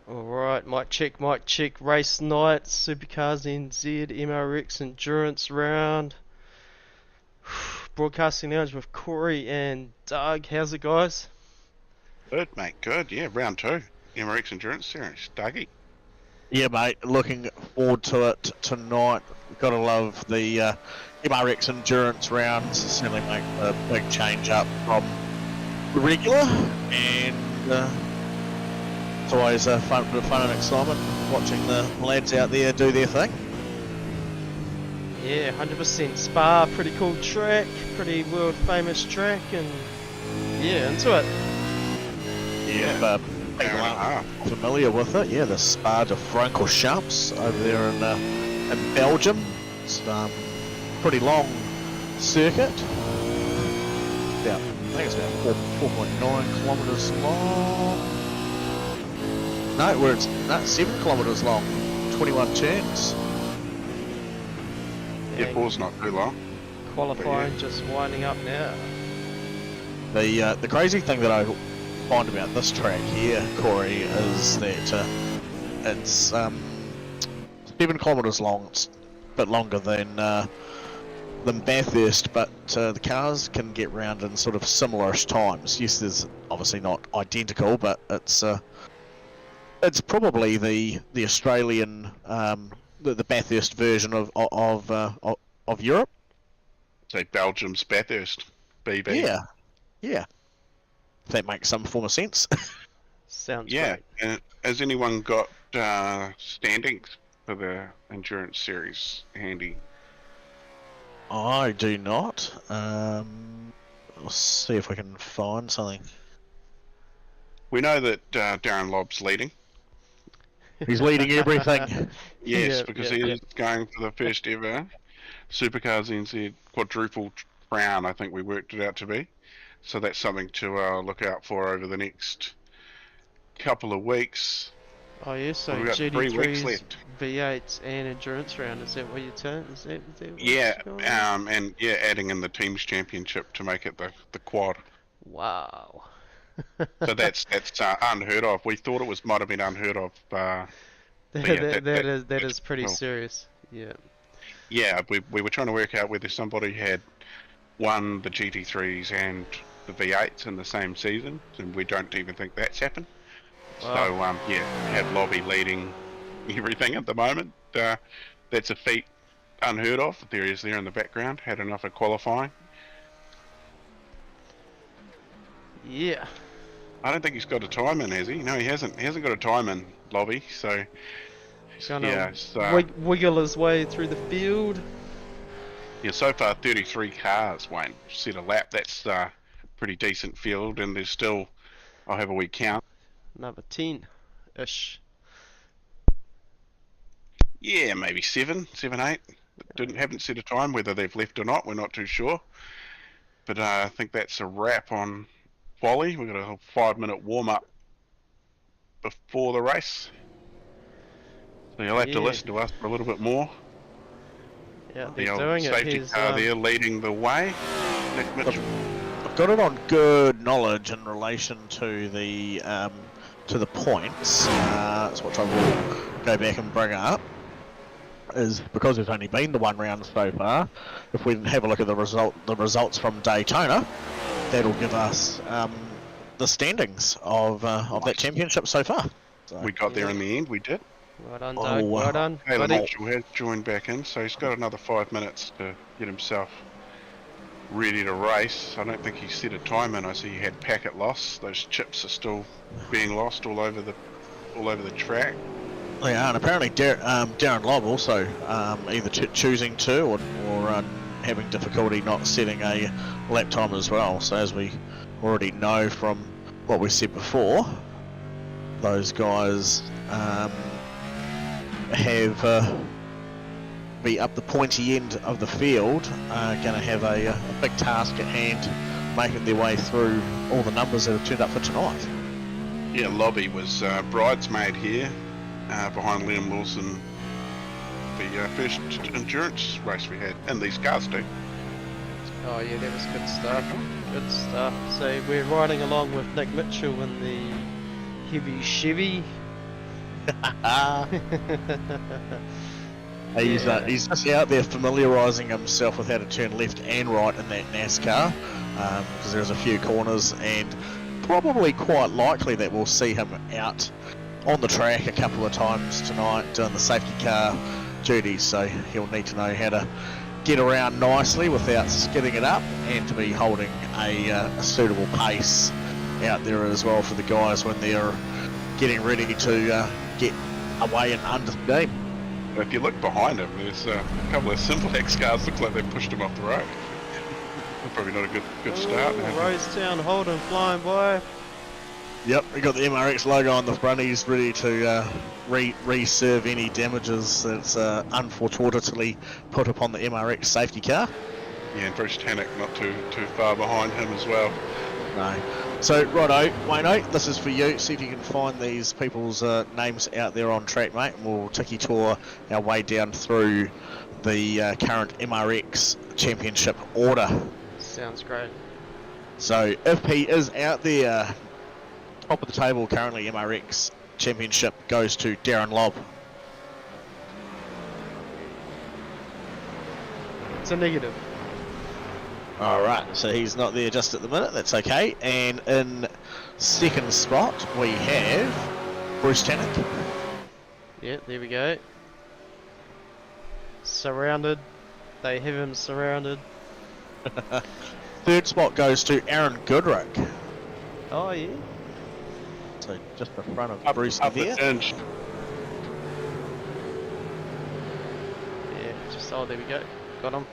Alright, mic check, race night, SuperCars NZ, MRX endurance round. Broadcasting lounge with Corey and Doug. How's it, guys? Good, mate. Good. Yeah, round two. MRX Endurance Series. Dougie. Yeah, mate. Looking forward to it tonight. Gotta love the MRX endurance rounds. Certainly make a big change up from the regular, and it's always a bit of fun and excitement watching the lads out there do their thing. Yeah, 100% Spa, pretty cool track, pretty world famous track, and yeah, into it. Yeah, people aren't familiar with it. Yeah, the Spa de Francorchamps over there in Belgium. It's pretty long circuit. I think it's about 4.9 kilometres long. No, it's 7 kilometres long, 21 turns. Yeah, 4's not too long. Qualifying just winding up now. The crazy thing that I find about this track here, Corey, is that it's 7 kilometres long. It's a bit longer than Bathurst, but the cars can get round in sort of similar-ish times. Yes, there's obviously not identical, but it's probably the Australian the Bathurst version of Europe. Say Belgium's Bathurst, BB. Yeah. If that makes some form of sense. Sounds yeah. great. And has anyone got standings for the endurance series handy? I do not. Let's see if we can find something. We know that Darren Lobb's leading. He's leading everything. Yes, because he is going for the first ever SuperCars NZ quadruple crown, I think we worked it out to be. So that's something to look out for over the next couple of weeks. Oh yeah, so We've got 3 weeks GT3s, left. V8s and endurance round, is that what you're telling? Is that what Yeah, it's going on? and yeah, adding in the teams championship to make it the quad. Wow. So that's unheard of. We thought it might have been unheard of. That is pretty well, serious. Yeah. Yeah, we were trying to work out whether somebody had won the GT3s and the V8s in the same season, and we don't even think that's happened. Wow. So have Lobby leading everything at the moment. That's a feat unheard of. There he is there in the background. Had enough of qualifying. Yeah. I don't think he's got a time in, has he? No, he hasn't. He hasn't got a time in, Lobby. So Gonna wiggle his way through the field. Yeah, so far 33 cars won't set a lap. That's pretty decent field, and there's still, I'll have a wee count. Another 10-ish. Yeah, maybe 7, 8. Haven't set a time. Whether they've left or not, we're not too sure. But I think that's a wrap on Wally. We've got a 5-minute warm-up before the race. So you'll have to listen to us for a little bit more. Yeah, The they're old doing it. safety car there leading the way. Nick Mitchell. I've got it on good knowledge in relation to the points. That's what I will go back and bring up. Is because there's only been the one round so far. If we have a look at the results from Daytona, that'll give us the standings of that championship so far. So, We got there in the end. We did. Well done, Doug. Well done. Caleb buddy. Mitchell has joined back in, so he's got another 5 minutes to get himself ready to race. I don't think he's set a time in. I see he had packet loss. Those chips are still being lost all over the track. Yeah, and apparently Darren Lobb also either choosing to or having difficulty not setting a lap time as well. So as we already know from what we said before, those guys have be up the pointy end of the field, going to have a big task at hand, making their way through all the numbers that have turned up for tonight. Yeah, Lobby was bridesmaid here behind Liam Wilson. The first endurance race we had, and these cars too. Oh yeah, that was good stuff. Good stuff. So we're riding along with Nick Mitchell in the heavy Chevy. Yeah. He's just out there familiarising himself with how to turn left and right in that NASCAR, because there's a few corners, and probably quite likely that we'll see him out on the track a couple of times tonight doing the safety car duties, so he'll need to know how to get around nicely without skidding it up, and to be holding a suitable pace out there as well for the guys when they're getting ready to get away and under the game. If you look behind him, there's a couple of Simplex cars look like they pushed him off the road. Probably not a good start. Ooh, Rosetown Holden flying by. Yep, we got the MRX logo on the front. He's ready to reserve any damages that's unfortunately put upon the MRX safety car. Yeah, and Bruce Tannock not too far behind him as well. No. So, righto, Wayno, this is for you. See if you can find these people's names out there on track, mate, and we'll tiki-tour our way down through the current MRX Championship order. Sounds great. So, if he is out there, top of the table currently, MRX Championship goes to Darren Lobb. It's a negative. Alright, so he's not there just at the minute, that's okay. And in second spot, we have Bruce Tannock. Yeah, there we go. Surrounded. They have him surrounded. Third spot goes to Aaron Goodrick. Oh, yeah. So just the front of Up Bruce the there. inch. Yeah, just, oh, there we go. Got him.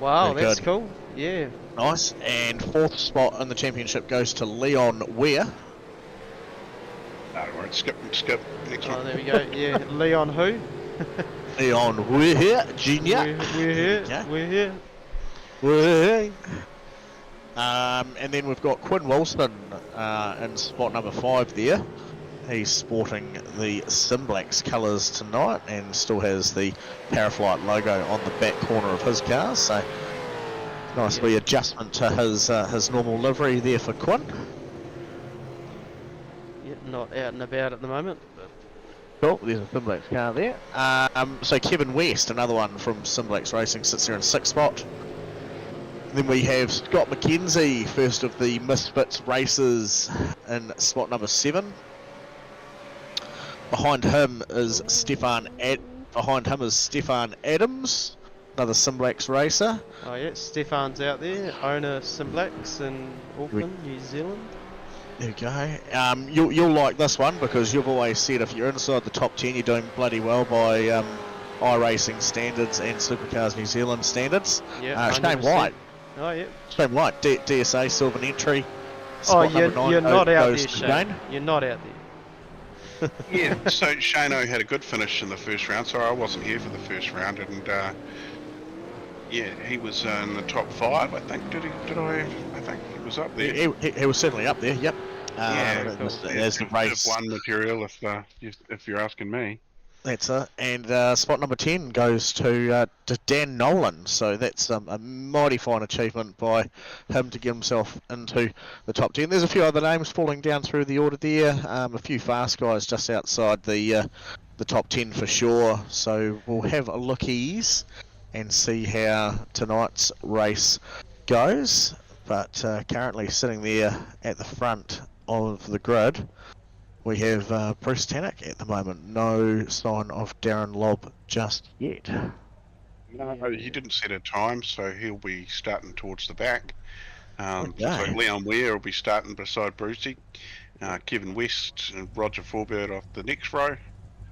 Wow, Very that's good. cool. Yeah. Nice. And fourth spot in the championship goes to Leon Weir. No, don't worry, skip. Next Oh, one. there we go. Yeah, Leon who? Leon Weir Jr. We're here. Okay. We're here. Weir. And then we've got Quinn Wilson in spot number 5 there. He's sporting the Simblax colours tonight and still has the Paraflight logo on the back corner of his car. So nice wee adjustment to his normal livery there for Quinn. Yeah, not out and about at the moment. But Cool, there's a Simblax car there. So Kevin West, another one from Simblax Racing, sits there in 6th spot. Then we have Scott McKenzie, first of the Misfits races, in spot number 7. Behind him is Stefan Adams, another Simblax racer. oh yeah, Stefan's out there, owner Simblax in Auckland, New Zealand. There you go. You'll like this one because you've always said if you're inside the top 10, you're doing bloody well by iRacing standards and Supercars New Zealand standards. Yeah, Shane 100%. White. Oh yeah. Shane White, DSA Silver Entry. Oh, Spot you're, number 9 you're not out goes there, to Shane. You're not out there. Yeah, so Shano had a good finish in the first round. Sorry, I wasn't here for the first round, and yeah, he was in the top 5. I think. Did I? I think he was up there. He was certainly up there. Yep. Yeah, There's the race. One material, if you're asking me. That's it. And spot number 10 goes to Dan Nolan. So that's a mighty fine achievement by him to get himself into the top 10. There's a few other names falling down through the order there. A few fast guys just outside the top 10 for sure. So we'll have a lookies and see how tonight's race goes. But currently sitting there at the front of the grid, we have Bruce Tannock at the moment. No sign of Darren Lobb just yet. No, he didn't set a time, so he'll be starting towards the back. Okay. So Leon Weir will be starting beside Brucey. Kevin West and Roger Forbird off the next row.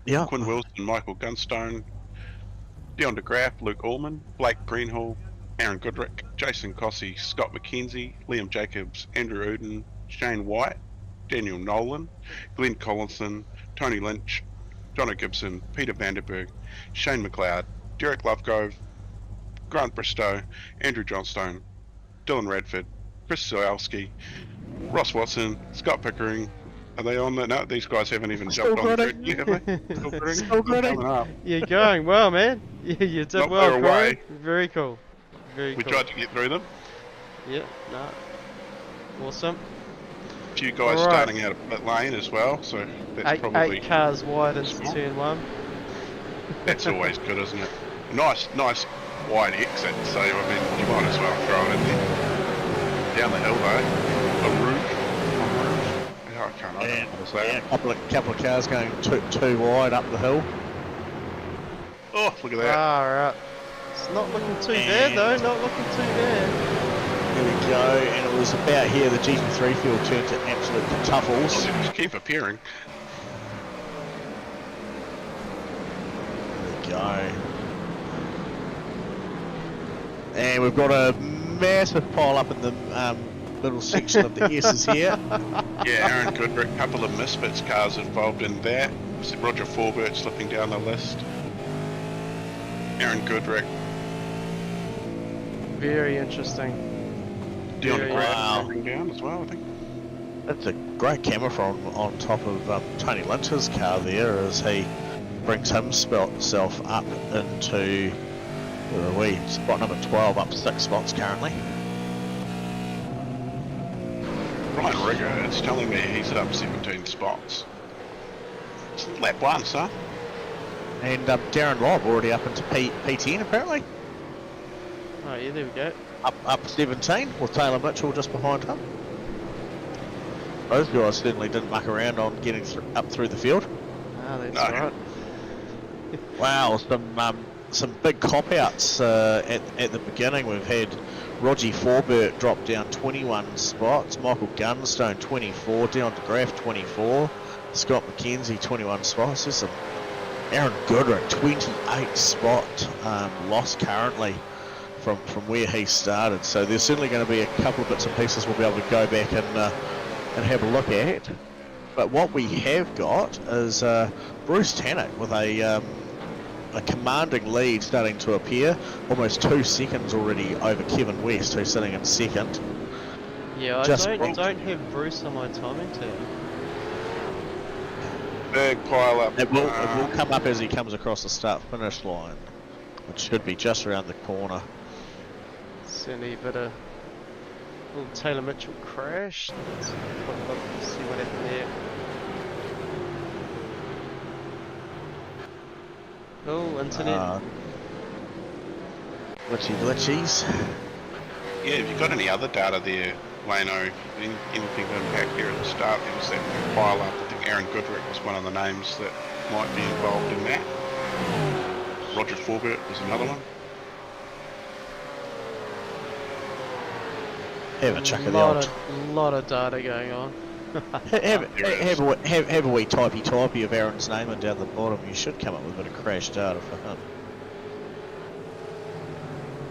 Yeah. Quinn Wilson, Michael Gunstone, Dion de Graaf, Luke Allman, Blake Greenhall, Aaron Goodrick, Jason Cossey, Scott McKenzie, Liam Jacobs, Andrew Uden, Shane White, Daniel Nolan, Glenn Collinson, Tony Lynch, Jono Gibson, Peter Vanderberg, Shane McLeod, Derek Lovegrove, Grant Bristow, Andrew Johnstone, Dylan Radford, Chris Soyalski, Ross Watson, Scott Pickering. Are they on that? No, these guys haven't even Still jumped on the gritting. grid yet, have they? Still gritting? Still gritting. Coming up. You're going well, man. You did Not well, far Corey. away. Very cool. Very We cool. tried to get through them. Yeah, nah. Awesome. few guys Alright. starting out of pit lane as well, so that's probably Eight cars wide into small. turn 1. That's always good, isn't it? Nice wide exit. So I mean, you might as well throw it in there. Down the hill though, a roof. Yeah, I can't. I don't know what to say. Yeah, couple of cars going too wide up the hill. Oh, look at that! Alright. It's not looking too bad though, not looking too bad. Here we go, and it was about here the GT3 field turned to absolute tuffles. Oh, they just keep appearing. There we go. And we've got a massive pile up in the middle section of the S's here. Yeah, Aaron Goodrick, couple of misfits cars involved in that. Roger Forbert slipping down the list. Aaron Goodrick. Very interesting. Dion Very Grab coming down as well, I think. That's a great camera from on top of Tony Lynch's car there as he brings himself up into, where are we? Spot number 12, up 6 spots currently. Ryan Rigger, it's telling me he's up 17 spots. It's lap 1, son. And Darren Lobb already up into P10 apparently. Oh yeah, there we go. Up 17 with Taylor Mitchell just behind him. Those guys certainly didn't muck around on getting up through the field. Ah, that's No. right. Wow, some big cop-outs at the beginning. We've had Roger Forbert drop down 21 spots, Michael Gunstone 24, Dion DeGraff 24, Scott McKenzie 21 spots. There's some Aaron Goodrick 28 spot loss currently from where he started. So there's certainly going to be a couple of bits and pieces we'll be able to go back and have a look at. But what we have got is Bruce Tannock with a commanding lead starting to appear, almost 2 seconds already over Kevin West, who's sitting in second. Yeah, I Just don't have Bruce on my timing team. Big pile up. It will come up as he comes across the start-finish line, which should be just around the corner. Certainly a bit of little Taylor Mitchell crash. Let's see what happened there. Oh, internet. Glitchies. Yeah, have you got any other data there, Wayno? Anything to unpack here at the start? There was that big pile up. I think Aaron Goodrick was one of the names that might be involved in that. Roger Forbert was another one. Have a chuck of the Lot of data going on. have a wee typey of Aaron's name and down the bottom you should come up with a bit of crash data for him.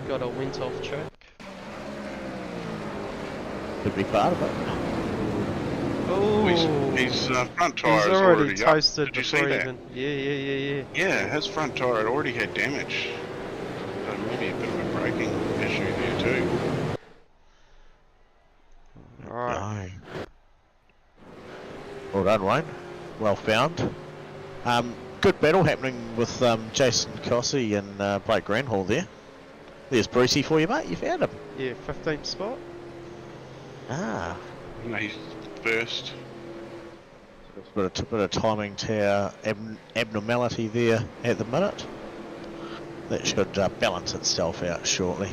Got a went off track. Could be part of it. Oh, His front he's tyre is already up. toasted Did you see before that? even. Yeah. Yeah, his front tyre had already had damage. So maybe a bit of a braking issue there too. Alright. Well done, Wayne. Well found. Good battle happening with Jason Cossey and Blake Granhall there. There's Brucey for you, mate. You found him. Yeah, 15th spot. Ah. No, he's first. Bit of timing tower abnormality there at the minute. That should balance itself out shortly.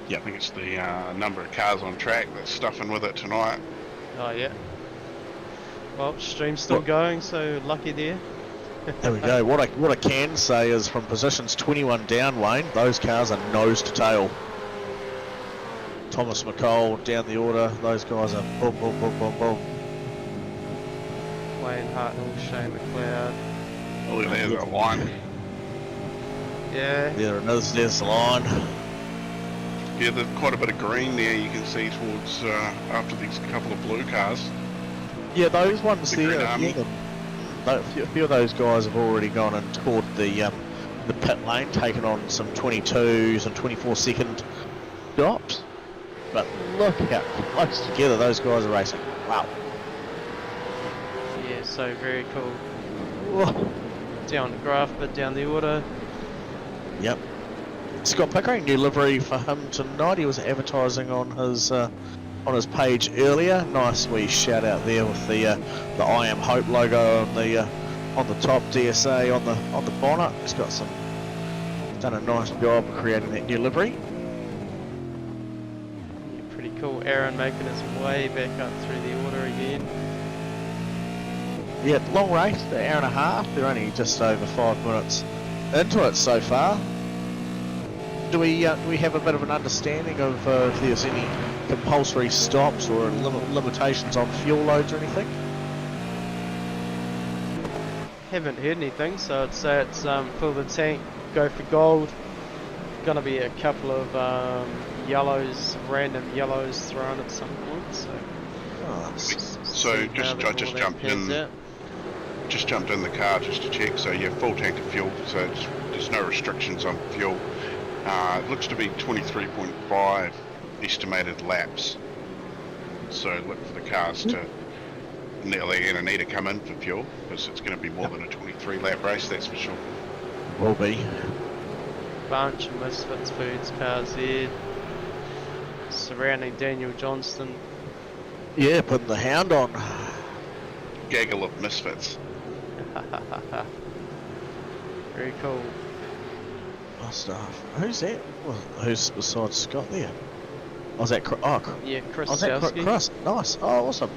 Yeah, I think it's the number of cars on track that's stuffing with it tonight. Oh yeah. Well, stream's still going, so lucky there. There we go. What I can say is from positions 21 down, Wayne, those cars are nose to tail. Thomas McCall down the order. Those guys are boom, boom, boom, boom, boom. Wayne Hartnell, Shane McLeod. Oh, look, there's a line. Yeah. There's the line. Yeah, there's quite a bit of green there you can see towards after these couple of blue cars. Yeah, those ones The there. Green Army. A few of those guys have already gone and toward the pit lane, taken on some 22s and 24-second stops. But look how close together those guys are racing. Wow. Yeah, so very cool. Down the graph, but down the order. Yep. Scott Pickering, new livery for him tonight. He was advertising on his on his page earlier. Nice wee shout out there with the I Am Hope logo on the top, DSA on the bonnet. He's done a nice job of creating that new livery. Yeah, pretty cool. Aaron making his way back up through the order again. Yeah, long race, an hour and a half. They're only just over 5 minutes into it so far. Do we have a bit of an understanding of if there's any compulsory stops or limitations on fuel loads or anything? Haven't heard anything, so I'd say it's fill the tank, go for gold. Gonna be a couple of yellows, random yellows thrown at some point. So, So I just jumped in. Just jumped in the car just to check. So yeah, full tank of fuel. So there's no restrictions on fuel. It looks to be 23.5 estimated laps. So look for the cars to nearly going to need to come in for fuel, because it's going to be more than a 23 lap race, that's for sure. Will be. Bunch of Misfits Foods cars there, surrounding Daniel Johnston. Yeah, putting the hound on. Gaggle of misfits. Very cool. Nice stuff. Who's that? Who's besides Scott there? Oh, is that Yeah, Chris Oh, is that Sowski. Chris? Nice. Oh, awesome.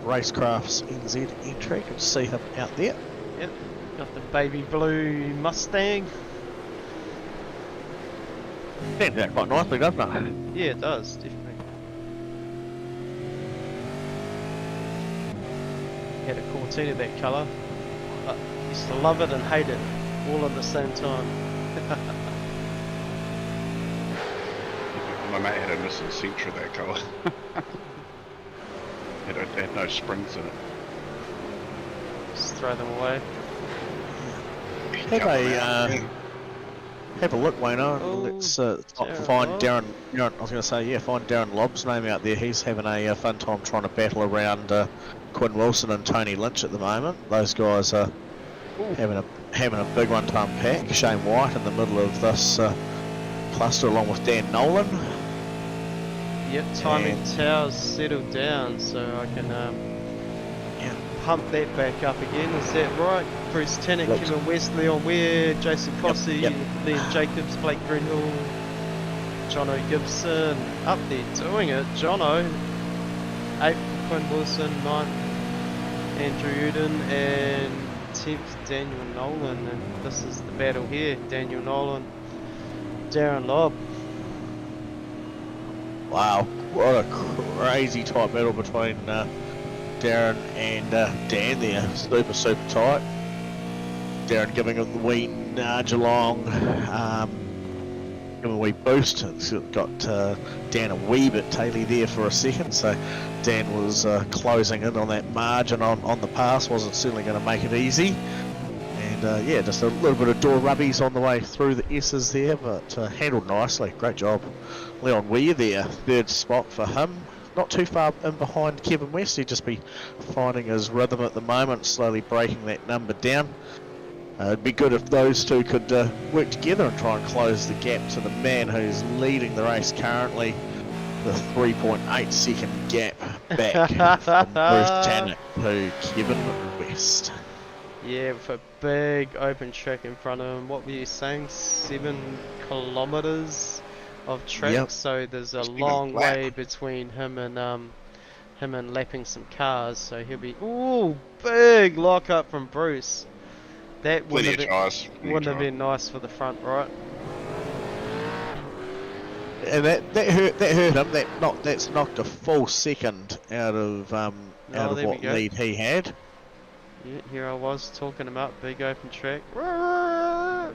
Racecraft's NZ entry. Good to see him out there. Yep, got the baby blue Mustang. Stands out quite nicely, doesn't it? Yeah, it does, definitely. Had a Cortina that colour. Used to love it and hate it all at the same time. My mate had a Nissan Sentra that colour. had no springs in it. Just throw them away. Have a look, Wayno. Oh, Let's Darren find Lobb. Darren. You know, I was going to say, yeah, find Darren Lobb's name out there. He's having a fun time trying to battle around Quinn Wilson and Tony Lynch at the moment. Those guys are having a big one to unpack. Shane White in the middle of this cluster, along with Dan Nolan. Yep, timing towers settled down, so I can pump that back up again. Is that right? Bruce Tennant, Looks- Kevin West, Leon Ware, Jason Fossey, yep. Liam Jacobs, Blake Greenhill, Jono Gibson, up there doing it. Jono, 8th for Quinn Wilson, 9th Andrew Uden, and 10th Daniel Nolan. And this is the battle here: Daniel Nolan, Darren Lobb. Wow, what a crazy tight battle between Darren and Dan there. Super tight. Darren giving him the wee nudge along, giving a wee boost. It's got Dan a wee bit taily there for a second, so Dan was closing in on that margin on the pass. Wasn't certainly going to make it easy. And yeah, just a little bit of door rubbies on the way through the S's there, but handled nicely. Great job. Leon Weir there, 3rd spot for him. Not too far in behind Kevin West. He'd just be finding his rhythm at the moment, slowly breaking that number down. It'd be good if those two could work together and try and close the gap to the man who's leading the race currently. The 3.8 second gap back from Bruce Tannett to Kevin West. Yeah, with a big open track in front of him. What were you saying? 7 kilometres of track. Yep. So there's a Just even long lap. way between him and lapping some cars. So he'll be big lock up from Bruce. That Plenty wouldn't of tyres. have been nice for the front, right? And that hurt him. That's knocked a full second out of Oh, there we what go. lead he had. Yeah, here I was talking him up, big open track. Yeah,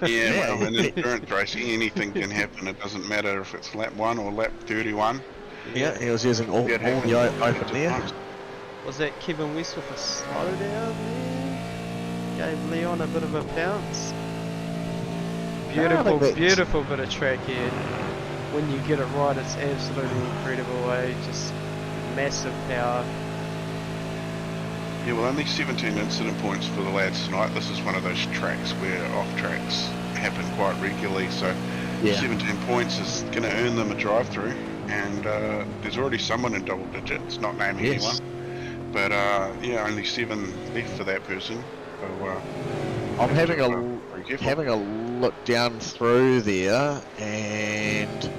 well, in endurance racing, anything can happen. It doesn't matter if it's lap 1 or lap 31. Yeah, he was using all It happens the open there. times. Was that Kevin West with a slowdown there? Gave Leon a bit of a bounce. Beautiful bit of track here. When you get it right, it's absolutely incredible, just massive power. Yeah, well, only 17 incident points for the lads tonight. This is one of those tracks where off tracks happen quite regularly, so Yeah. 17 points is going to earn them a drive-through. and there's already someone in double digits, not naming Yes. anyone. But yeah, only 7 left for that person. So I'm have having to, be careful. having a look down through there, and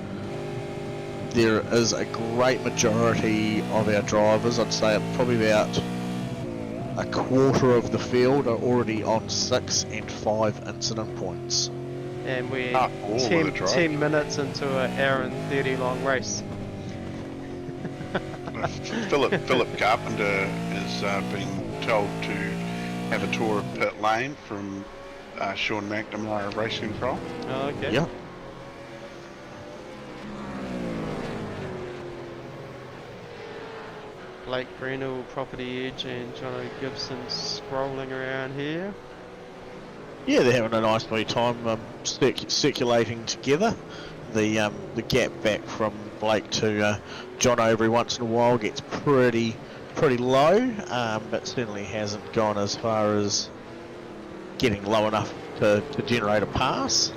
there is a great majority of our drivers. I'd say probably about a quarter of the field are already on 6 and 5 incident points. And we're all of the 10 drivers. minutes into an hour and 30 long race. Philip Carpenter has been told to have a tour of pit lane from Sean McNamara Race Control. Oh, okay. Yeah. Blake Brennell, Property Edge, and Jono Gibson scrolling around here. Yeah, they're having a nice wee time circulating together. The gap back from Blake to Jono every once in a while gets pretty low, but certainly hasn't gone as far as getting low enough to generate a pass.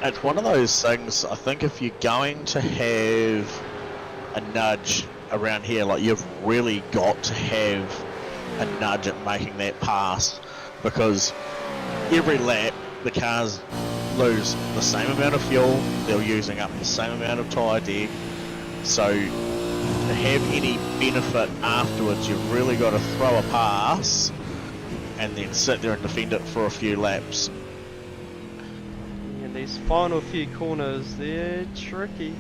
It's one of those things, I think if you're going to have a nudge around here, like you've really got to have a nudge at making that pass, because every lap the cars lose the same amount of fuel, they're using up the same amount of tyre deck, so to have any benefit afterwards you've really got to throw a pass and then sit there and defend it for a few laps. And these final few corners, they're tricky.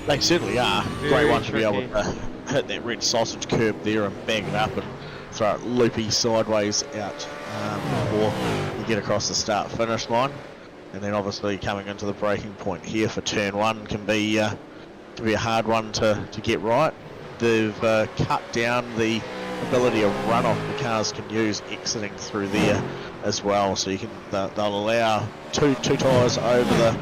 They certainly are. Very Great one to be tricky. able to hit that red sausage curb there and bang it up and throw it loopy sideways out before you get across the start finish line. And then obviously coming into the braking point here for turn 1 can be a hard one to get right. They've cut down the ability of runoff the cars can use exiting through there as well, so you can they'll allow two tyres over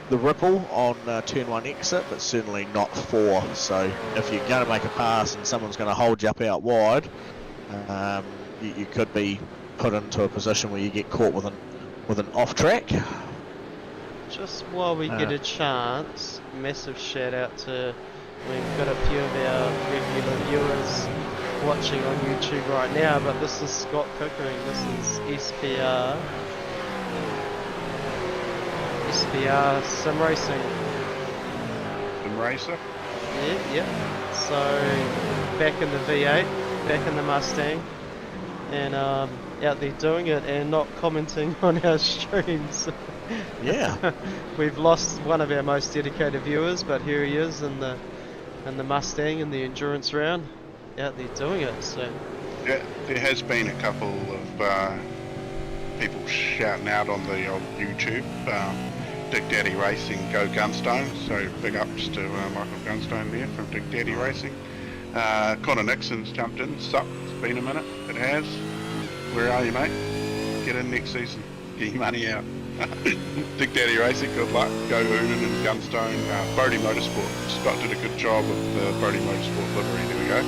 the ripple on turn 1 exit, but certainly not 4. So if you're going to make a pass and someone's going to hold you up out wide, you could be put into a position where you get caught with an off track. Just while we get a chance, massive shout out to, we've got a few of our regular viewers watching on YouTube right now, but this is Scott Pickering, this is SPR Sim Racing. Sim Racer. Yeah. So back in the V8, back in the Mustang, and out there doing it and not commenting on our streams. Yeah. We've lost one of our most dedicated viewers, but here he is in the Mustang in the endurance round, out there doing it. So Yeah, there has been a couple of people shouting out on the old YouTube. Dick Daddy Racing, go Gunstone. So big ups to Michael Gunstone there from Dick Daddy Racing. Connor Nixon's jumped in. Sup, it's been a minute. It has. Where are you, mate? Get in next season. Get your money out. Dick Daddy Racing, good luck. Go Unan and Gunstone. Bodie Motorsport. Scott did a good job with the Bodie Motorsport livery. There we go.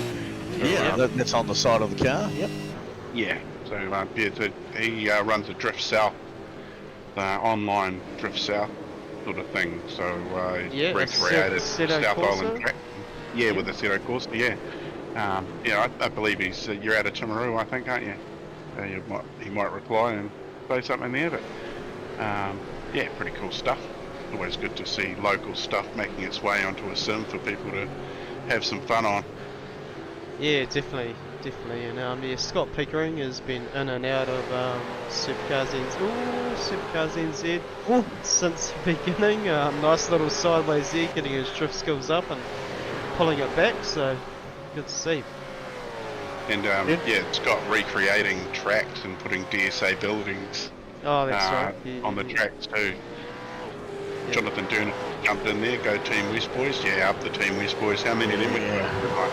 So, Yeah, that's on the side of the car. Yep. Yeah. So he runs a Drift South, online Drift South sort of thing. So yeah, recreated Seto South Corsa? Island track. Yeah, with the Seto Corsa. Yeah. Yeah, I believe you're out of Timaru, I think, aren't you? He might reply and say something there, but yeah, pretty cool stuff. Always good to see local stuff making its way onto a sim for people to have some fun on. yeah, definitely. And yeah, Scott Pickering has been in and out of SuperCars NZ since the beginning. Nice little sideways there, getting his drift skills up and pulling it back, so good to see. And yeah, Scott recreating tracks and putting DSA buildings Oh, that's right. Yeah, on the yeah. tracks too. Yeah. Jonathan Durner jumped in there. Go Team West Boys. Yeah, up the Team West Boys. How many of them we got?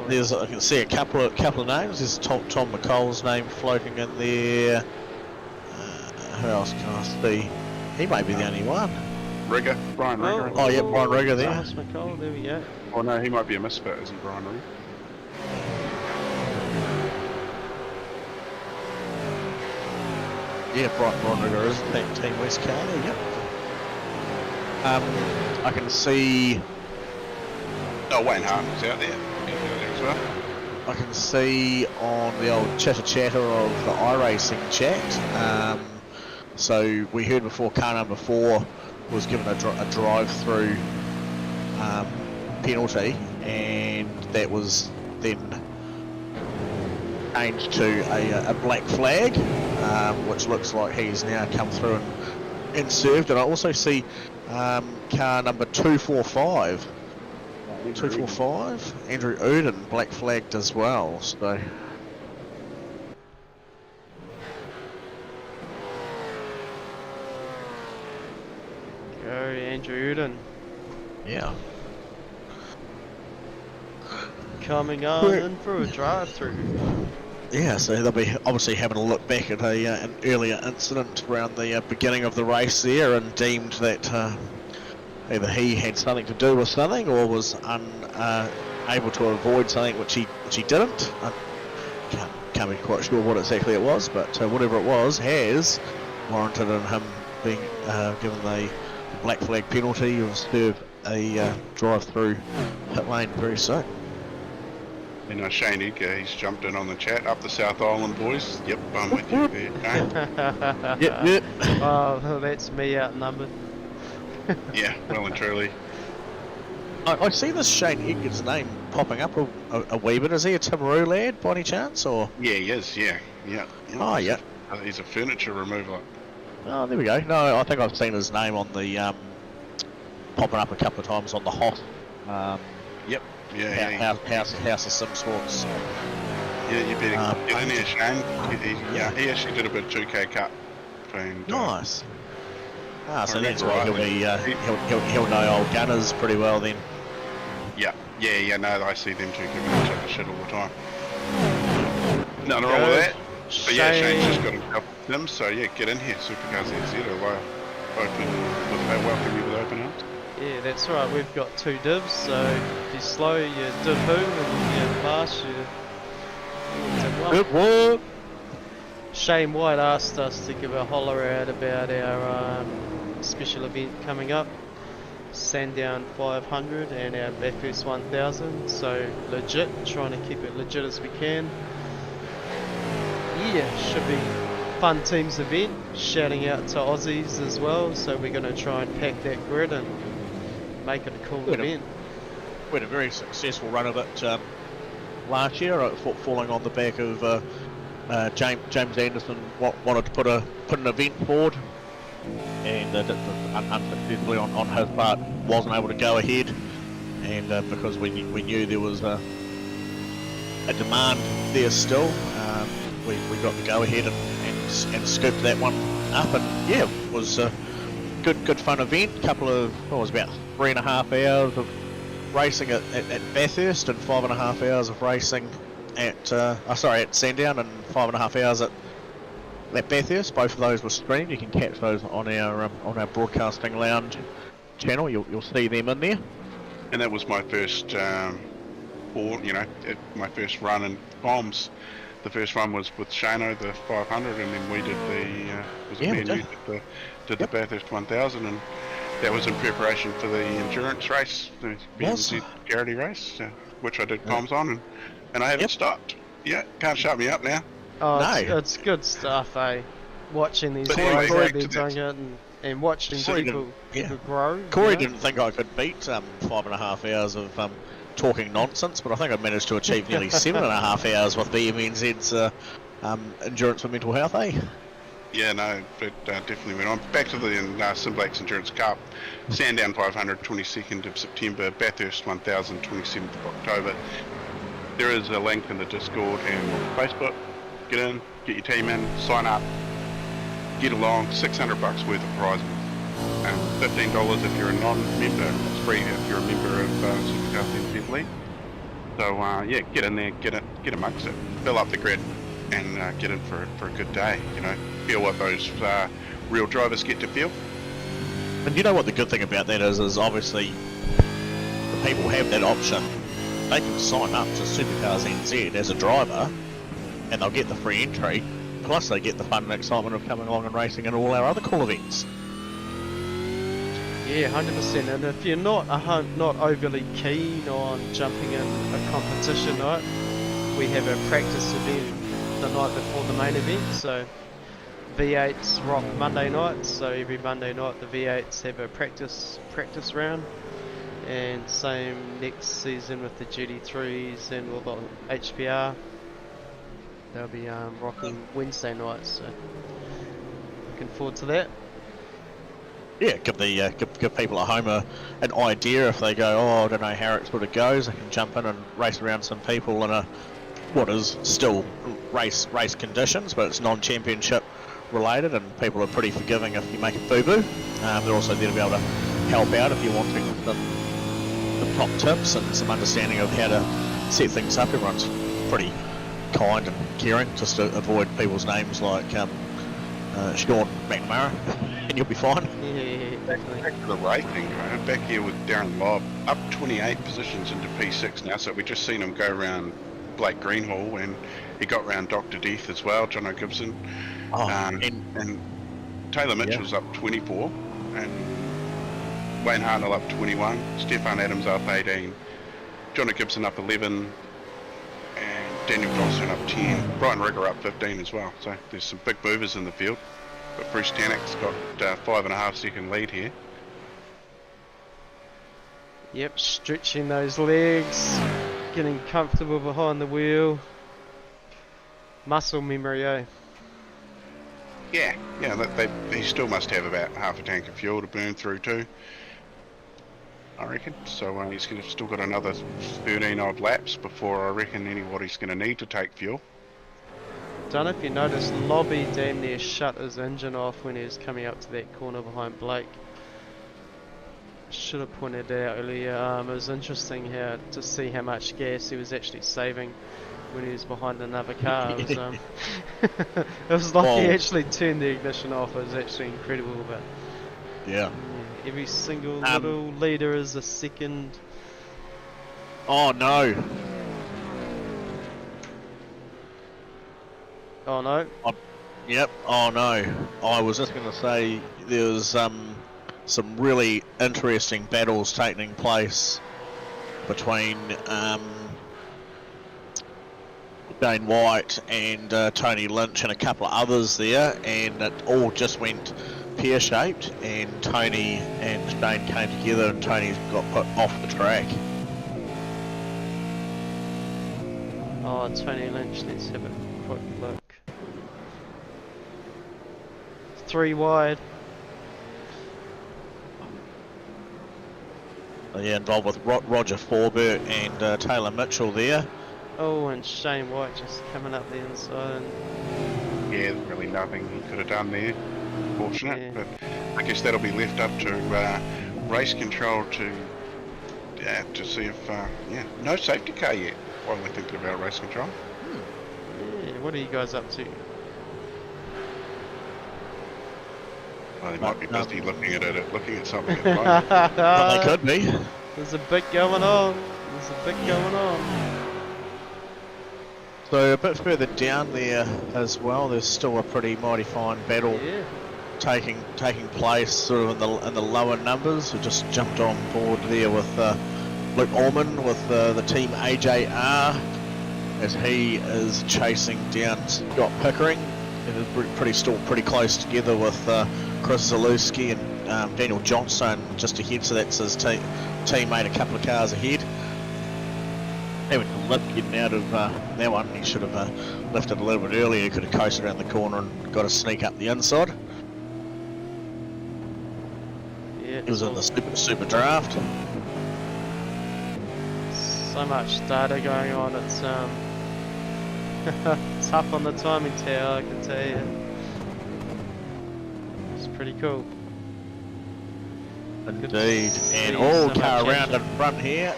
There's I can see a couple of names. There's Tom McCall's name floating in there. Who else can I see? He may be the only one. Rigger, Brian Rigger. Oh, yeah, Brian Rigger there. Thomas McCall, there we go. Oh no, he might be a misfit, isn't Brian Rigger? Yeah, Brighton Rodriguez is that Team West car there, yep. I can see... Oh, Wayne Hartman's out there. He's out there as well. I can see on the old chatter of the iRacing chat. So we heard before car number 4 was given a drive-through penalty, and that was then changed to a black flag, which looks like he's now come through and served. And I also see car number 245. 245, Andrew Uden, black flagged as well, so... Go, Andrew Uden. Yeah. Coming on in for a drive-through. Yeah, so they'll be obviously having a look back at an earlier incident around the beginning of the race there, and deemed that either he had something to do with something or was unable to avoid something which he didn't. I can't be quite sure what exactly it was, but whatever it was has warranted in him being given the black flag penalty. He'll serve a drive-through pit lane very soon. You know, Shane Edgar, he's jumped in on the chat. Up the South Island, boys. Yep, I'm with you there. Yep. Oh, that's me outnumbered. Yeah, well and truly. I see this Shane Edgar's name popping up a wee bit. Is he a Timaru lad by any chance, or? Yeah, he is, yeah. Oh, yeah. He's a furniture remover. Oh, there we go. No, I think I've seen his name on the popping up a couple of times on the hot. Yep. Yeah, House of Sim Sports. Yeah, you better get in there, Shane. He actually did a bit of 2K Cup. And, nice. So that's why he'll know old Gunners pretty well then. Yeah. No, I see them two giving each other shit all the time. Nothing wrong with that. But yeah, Shane's just got a couple of them, so yeah, get in here. SuperCars NZ will welcome you with open arms. Yeah, that's right. We've got 2 divs, so if you're slow, you div who, and if you're fast, you div one. Good work. Shane White asked us to give a holler out about our special event coming up, Sandown 500 and our Bathurst 1000. So legit, trying to keep it legit as we can. Yeah, should be fun teams event. Shouting out to Aussies as well. So we're going to try and pack that grid and make it a cool event. We had a very successful run of it last year, falling on the back of James Anderson wanted to put an event forward, and unsuccessfully on his part wasn't able to go ahead, and because we knew there was a demand there still, we got the go ahead and scooped that one up, and yeah, it was a good fun event. It was about 3.5 hours of racing at Bathurst and 5.5 hours of racing at Sandown and 5.5 hours at Bathurst. Both of those were streamed. You can catch those on our broadcasting lounge channel. You'll see them in there. And that was my first, my first run in bombs. The first one was with Shano, the 500, and then we did the Bathurst 1000, and that was in preparation for the endurance race, the BMZ Garrity race, which I did comms on, and I haven't stopped. Yeah, can't shut me up now. Oh, no. It's good stuff, eh? Watching these But guys anyway, out there doing it and watching people grow. Corey didn't think I could beat 5.5 hours of talking nonsense, but I think I managed to achieve nearly 7.5 hours with BMNZ's endurance for mental health, eh? Yeah, no, but definitely went on. Back to the Simblacks Endurance Cup. Sandown 500, 22nd of September. Bathurst 1000, 27th of October. There is a link in the Discord and Facebook. Get in, get your team in, sign up, get along. $600 worth of prizes. $15 if you're a non-member. It's free if you're a member of SuperCars NZ League. So yeah, get in there, get amongst it, fill up the grid, and get in for a good day. Feel what those real drivers get to feel. And you know what the good thing about that is obviously the people have that option. They can sign up to SuperCars NZ as a driver, and they'll get the free entry. plus they get the fun and excitement of coming along and racing in all our other cool events. Yeah, 100%. And if you're not not overly keen on jumping in a competition night, we have a practice event the night before the main event. So V8s rock Monday night. So every Monday night the V8s have a practice round, and same next season with the GT3s and all the HPR. They'll be rocking Wednesday nights. So looking forward to that. Yeah, give people at home an idea if they go, oh, I don't know how it sort of goes. They can jump in and race around some people in a what is still race conditions, but it's non-championship related, and people are pretty forgiving if you make a boo-boo. They're also there to be able to help out if you're wanting the top tips and some understanding of how to set things up. Everyone's pretty kind and caring, just to avoid people's names like Sean McNamara, and you'll be fine. Yeah, definitely. Back to the racing, right? Back here with Darren Lobb, up 28 positions into P6 now, so we just seen him go around Blake Greenhall, and he got round Dr. Death as well, Jono Gibson. And Taylor Mitchell's up 24, and Wayne Hartnell up 21, Stefan Adams up 18, Jono Gibson up 11, and Daniel Johnson up 10, Brian Rigger up 15 as well. So there's some big movers in the field, but Bruce Tannock's got 5.5 second lead here. Yep, stretching those legs, getting comfortable behind the wheel. Muscle memory, eh? Yeah, he still must have about half a tank of fuel to burn through too, I reckon. So he's still got another 13 odd laps before I reckon what he's going to need to take fuel. Don't know if you noticed, Lobby damn near shut his engine off when he was coming up to that corner behind Blake. Should have pointed it out earlier. It was interesting to see how much gas he was actually saving when he was behind another car. It was, it was like he actually turned the ignition off. It was actually incredible. But Yeah. every single little leader is a second. Oh no. Oh no. Yep. Oh no. I was just going to say there was some really interesting battles taking place between Dane White and Tony Lynch and a couple of others there, and it all just went pear-shaped, and Tony and Dane came together, and Tony got put off the track. Oh, Tony Lynch. Let's have a quick look. 3 wide. Yeah, involved with Roger Forbert and Taylor Mitchell there. Oh, and Shane White just coming up the inside. Yeah, there's really nothing he could have done there, fortunate. Yeah. But I guess that'll be left up to race control to see if no safety car yet while we're thinking about race control. Yeah, what are you guys up to? Well, they might be busy looking at something at the moment. Well, they could be. There's a bit going on. So a bit further down there as well, there's still a pretty mighty fine battle Yeah. taking place sort of in the lower numbers. We just jumped on board there with Luke Orman with the team AJR as he is chasing down Scott Pickering. It is still pretty close together with Chris Zalewski and Daniel Johnson just ahead, so that's his teammate a couple of cars ahead. Having a lip getting out of that one, he should have lifted a little bit earlier. He could have coasted around the corner and got a sneak up the inside. Yeah. He was in the super draft. So much data going on. It's tough on the timing tower, I can tell you. It's pretty cool. Indeed. see And so all car much around action. in front here.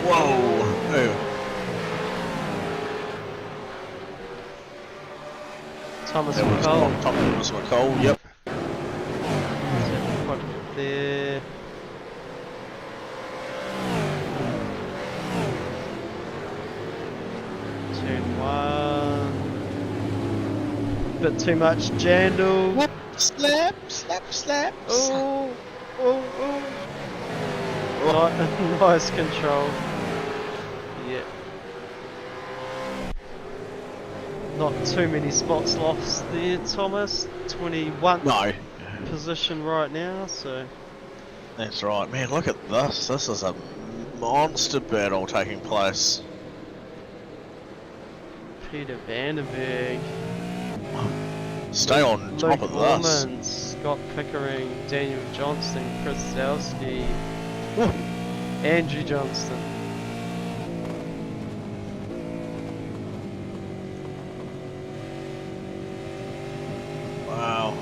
Whoa! Thomas That was McCall. Thomas McCall, yep. There. Turn 1. bit too much jandle. Slaps. Oh. Nice control. Yeah. Not too many spots lost there, Thomas. 21st No, position right now, so. that's right, man. Look at this. This is a monster battle taking place. Peter Vandenberg. Stay on top of Luke this. Orman, Scott Pickering, Daniel Johnston, Chris Zowski, Andrew Johnston. Wow.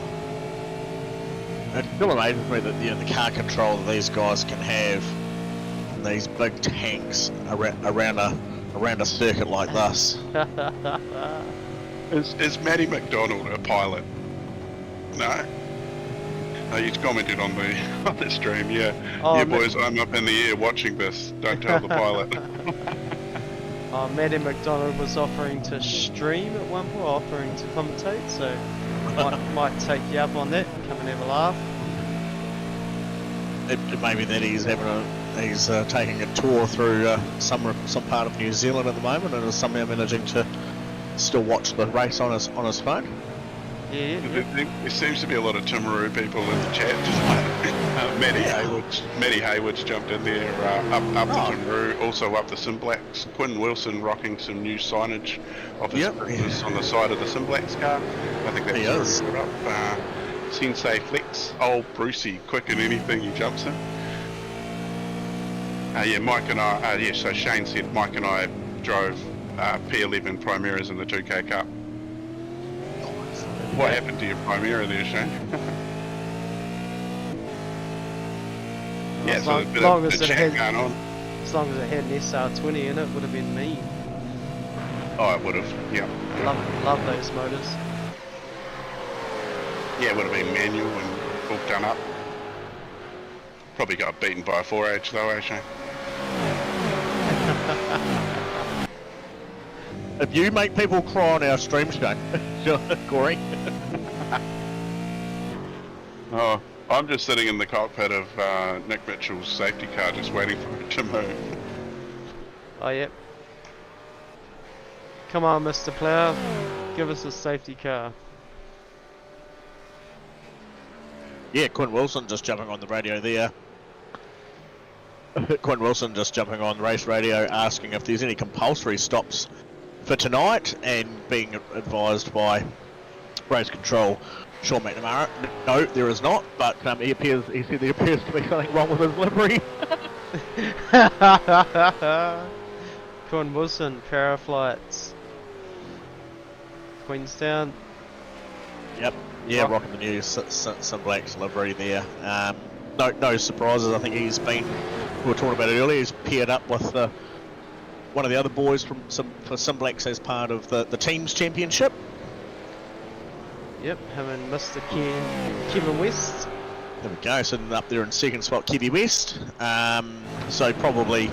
It still amazes me that the car control that these guys can have, these big tanks around a circuit like this. Is Matty McDonald a pilot? No. No, he's commented on the stream. Yeah, Oh, yeah, boys. I'm up in the air watching this. Don't tell the pilot. Matty McDonald was offering to stream at one point, offering to commentate, so might take you up on that. Come and have a laugh. It may be that he's taking a tour through some part of New Zealand at the moment, and is somehow managing to still watch the race on his phone. Yeah. There seems to be a lot of Timaru people in the chat. Matty Haywood's jumped in there up the Timaru, also up the Simblacks. Quinn Wilson rocking some new signage of his Christmas on the side of the Simblacks car. I think that's really good up. Sensei Flex, old Brucey, quick in anything he jumps in. Yeah, Mike and I. So Shane said Mike and I drove P11 Primeras in the 2K Cup. What happened to your Primera there, Shane? Yeah, so there's a bit of chat going on. As long as it had an SR20 in it, would have been me. Oh, it would have, yeah. Love those motors. Yeah, it would have been manual and all done up. Probably got beaten by a 4H though, eh, Shane? If you make people cry on our stream, Shane, Corey. Oh, I'm just sitting in the cockpit of Nick Mitchell's safety car, just waiting for it to move. Oh, yep. Come on, Mr. Plough. Give us a safety car. Yeah, Quinn Wilson just jumping on the radio there. Quinn Wilson just jumping on race radio, asking if there's any compulsory stops for tonight, and being advised by race control Sean McNamara, no, there is not. But he said there appears to be something wrong with his livery. Quinn Wilson, Paraflights, Queenstown. Yep. Yeah, rocking the new Simblacks livery there. No surprises. I think we were talking about it earlier. He's paired up with one of the other boys for Simblacks as part of the team's championship. Yep, him and Mr. Kevin West. There we go, sitting up there in second spot, Kevy West. So probably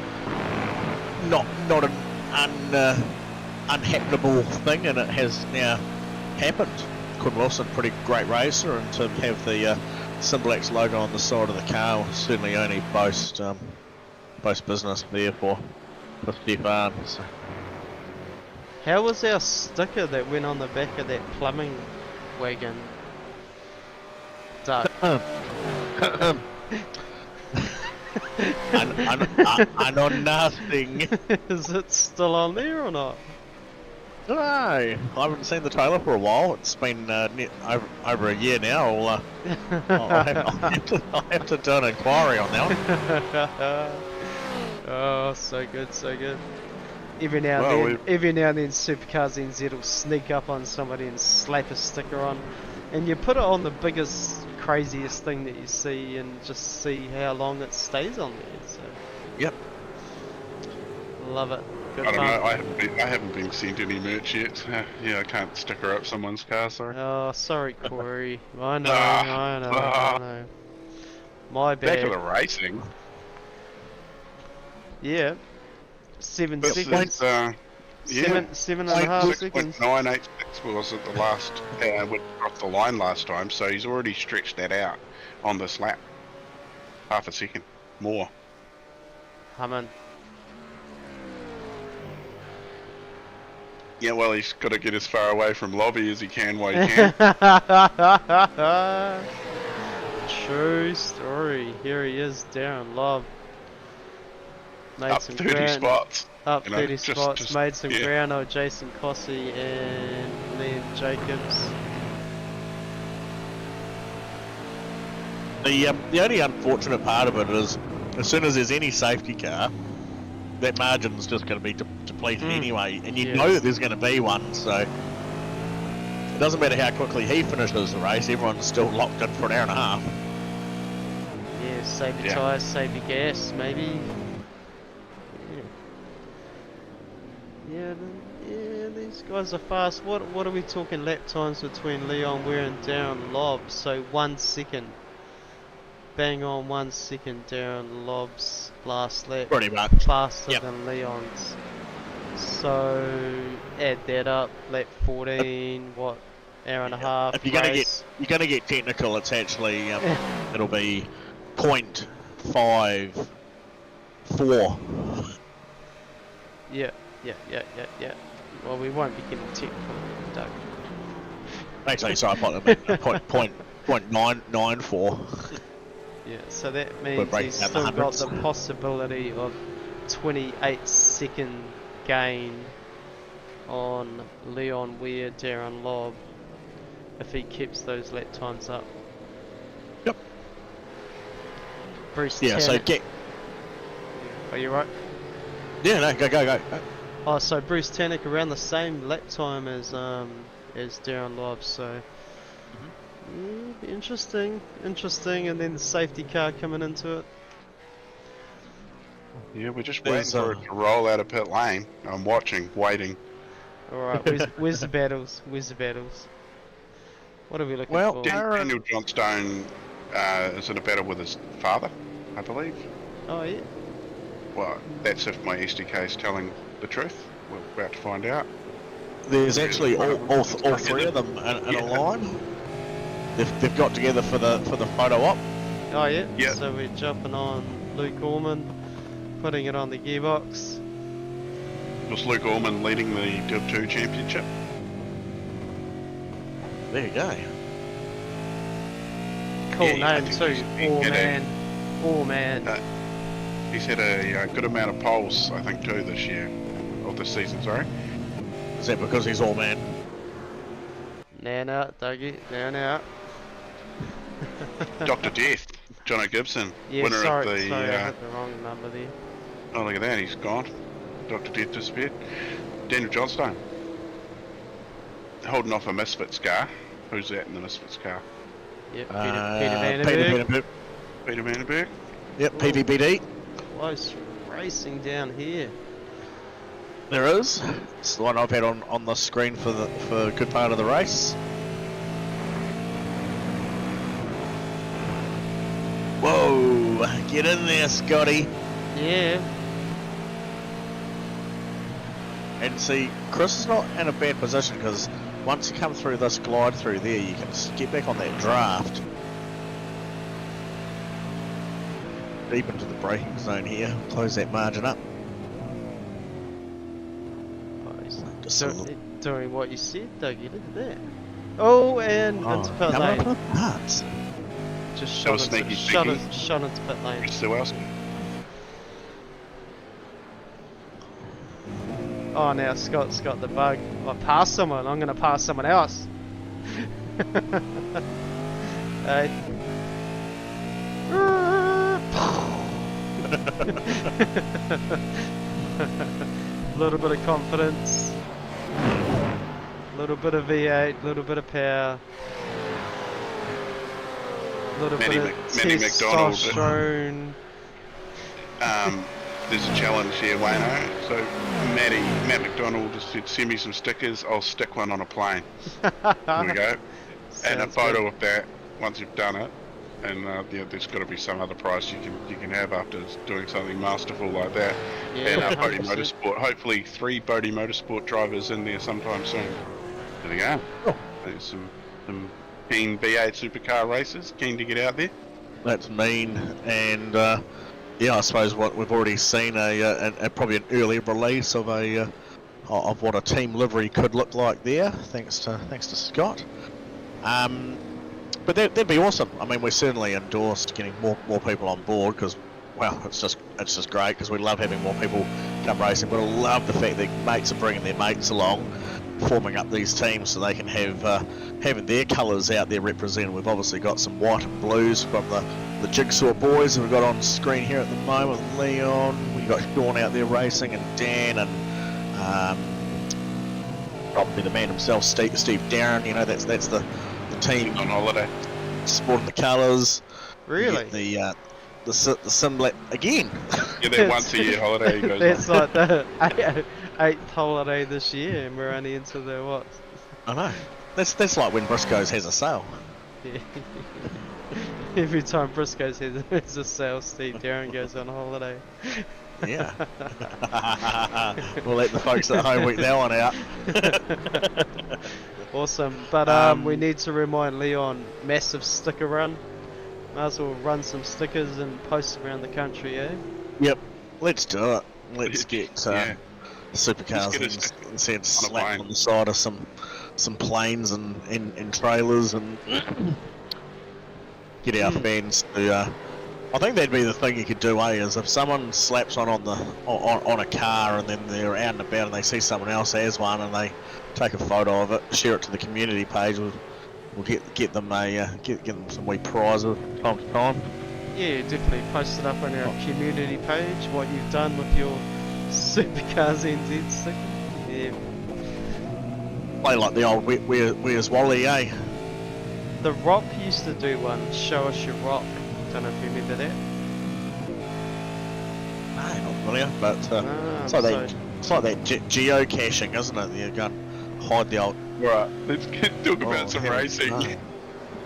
not an unhappenable thing, and it has now happened. Quinn Wilson, pretty great racer, and to have the Simblacks logo on the side of the car will certainly only boast business there for Stefan. So. How was our sticker that went on the back of that plumbing wagon? Duck. I know nothing. Is it still on there or not? No, I haven't seen the trailer for a while. It's been over a year now. I'll have to do an inquiry on that one. Oh, so good, so good. Every now and then SuperCars NZ will sneak up on somebody and slap a sticker on, and you put it on the biggest, craziest thing that you see, and just see how long it stays on there. So. Yep. Love it. Good I don't fun. know. I haven't been sent any merch yet. Yeah, I can't sticker up someone's car. Sorry. Oh, sorry, Corey. I know. My bad. Back to the racing. Yeah. 7 This seconds. is, Seven and a half seconds. 6.986 was at the last, went across the line last time, so he's already stretched that out on this lap. Half a second more. Humming. Yeah, well, he's got to get as far away from Lobby as he can while he can. True story. Here he is, Darren Lobb. Made Up some 30 ground, spots. Up You know, 30 spots. just- made some yeah. ground on Jason Cossey and Liam Jacobs. The only unfortunate part of it is, as soon as there's any safety car, that margin's just going to be depleted anyway, and you know that there's going to be one, so it doesn't matter how quickly he finishes the race, everyone's still locked in for an hour and a half. Yeah, save your Yeah. tyres, save your gas, maybe. Yeah, these guys are fast. What are we talking lap times between Leon Ware and Darren Lobb? So 1 second. Bang on 1 second, Darren Lobb's last lap. Pretty much. Faster Yep. than Leon's. So add that up, lap 14, what, hour and a half. If you're race. gonna get technical, it's actually it'll be 0.54. Yeah. Well, we won't be getting technical, Doug. Actually, sorry, point 0.994. Yeah, so that We're means breaking he's down the still got hundreds. the possibility of 28-second gain on Leon Ware, Darren Lobb, if he keeps those lap times up. Yep. Bruce Yeah, so Tanner. Are you right? Yeah, no, go. Oh, so Bruce Tannick around the same lap time as Darren Lobb, so be interesting, and then the safety car coming into it. Yeah, we're just There's, waiting for it to roll out of pit lane. I'm watching, waiting. Alright, where's the battles? What are we looking Well, for? Daniel Johnstone is in a battle with his father, I believe. Oh yeah. Well, that's if my SDK is telling the truth. We're about to find out. There's actually all three of them in a line. They've got together for the photo op. Oh yeah. Yeah. So we're jumping on Luke Orman, putting it on the gearbox. Was Luke Orman leading the Div 2 championship? There you go. Cool Yeah, I name think too. he's had a- Orman. He's had a good amount of poles, I think, too, this year. Or this season, sorry. Is that because he's all man? Now, Dougie. Now. Dr. Death, Jono Gibson, Yeah, winner sorry, of the... I hit the wrong number there. oh, look at that, he's gone. Dr. Death disappeared. Daniel Johnstone. Holding off a Misfits car. Who's that in the Misfits car? Yep, Peter Vandenberg. Peter Vandenberg. Yep, PVBD. Close racing down here. There is. It's the one I've had on the screen for a good part of the race. Whoa! Get in there, Scotty. Yeah. And see, Chris is not in a bad position because once you come through this glide through there, you can get back on that draft. Deep into the braking zone here. Close that margin up. Oh, he's Just a little- doing what you said, Dougie. Look at that. Oh, and into pit coming up lane. on the parts. Just That was shot into, sneaky. shot into pit lane. Chris Sewellski. Oh, now Scott's got the bug. I passed someone. I'm going to pass someone else. Hey. Little bit of confidence. Little bit of V8. Little bit of power. Little Manny bit of Manny McDonald. testosterone. There's a challenge here, Wayno. So Matt McDonald just said, send me some stickers, I'll stick one on a plane. There we go. And a Sounds photo good. of that once you've done it. and yeah, there's got to be some other prize you can have after doing something masterful like that. Yeah, And Bodie 100%. Motorsport, hopefully 3 Bodie Motorsport drivers in there sometime soon. There we go. Oh. There's some keen V8 supercar racers keen to get out there. That's mean, and yeah, I suppose what we've already seen a probably an early release of of what a team livery could look like there, thanks to Scott. But that'd be awesome. I mean, we certainly endorsed getting more people on board because, well, it's just great because we love having more people come racing. But I love the fact that mates are bringing their mates along, forming up these teams so they can have having their colours out there represented. We've obviously got some white and blues from the Jigsaw boys that we've got on screen here at the moment. Leon, we've got Sean out there racing, and Dan, and probably the man himself, Steve Darren. You know, that's the team on holiday, sporting the colours. Really? The Simlet again. Yeah, they're once a year holiday. He goes That's like the 8th holiday this year, and we're only into the what? I know. That's like when Briscoe's has a sale. Yeah. Every time Briscoe's has a sale, Steve Darren goes on holiday. Yeah. We'll let the folks at home work that one out. Awesome. But we need to remind Leon, massive sticker run. Might as well run some stickers and post around the country, eh? Yep. Let's do it. Let's get yeah. supercars and slap on the side of some planes and trailers and get our fans to. I think that'd be the thing you could do, is if someone slaps one on a car and then they're out and about and they see someone else has one and they take a photo of it, share it to the community page. We'll get them get them some wee prizes time to time. Yeah, definitely post it up on our community page, what you've done with your SuperCars NZ sticker. Yeah. Play like the old Where's Wally, eh? The Rock used to do one, show us your rock. Don't know if you remember that. No, not familiar, but it's like that geocaching, isn't it? You're going to hide the old... Right, let's talk about some racing.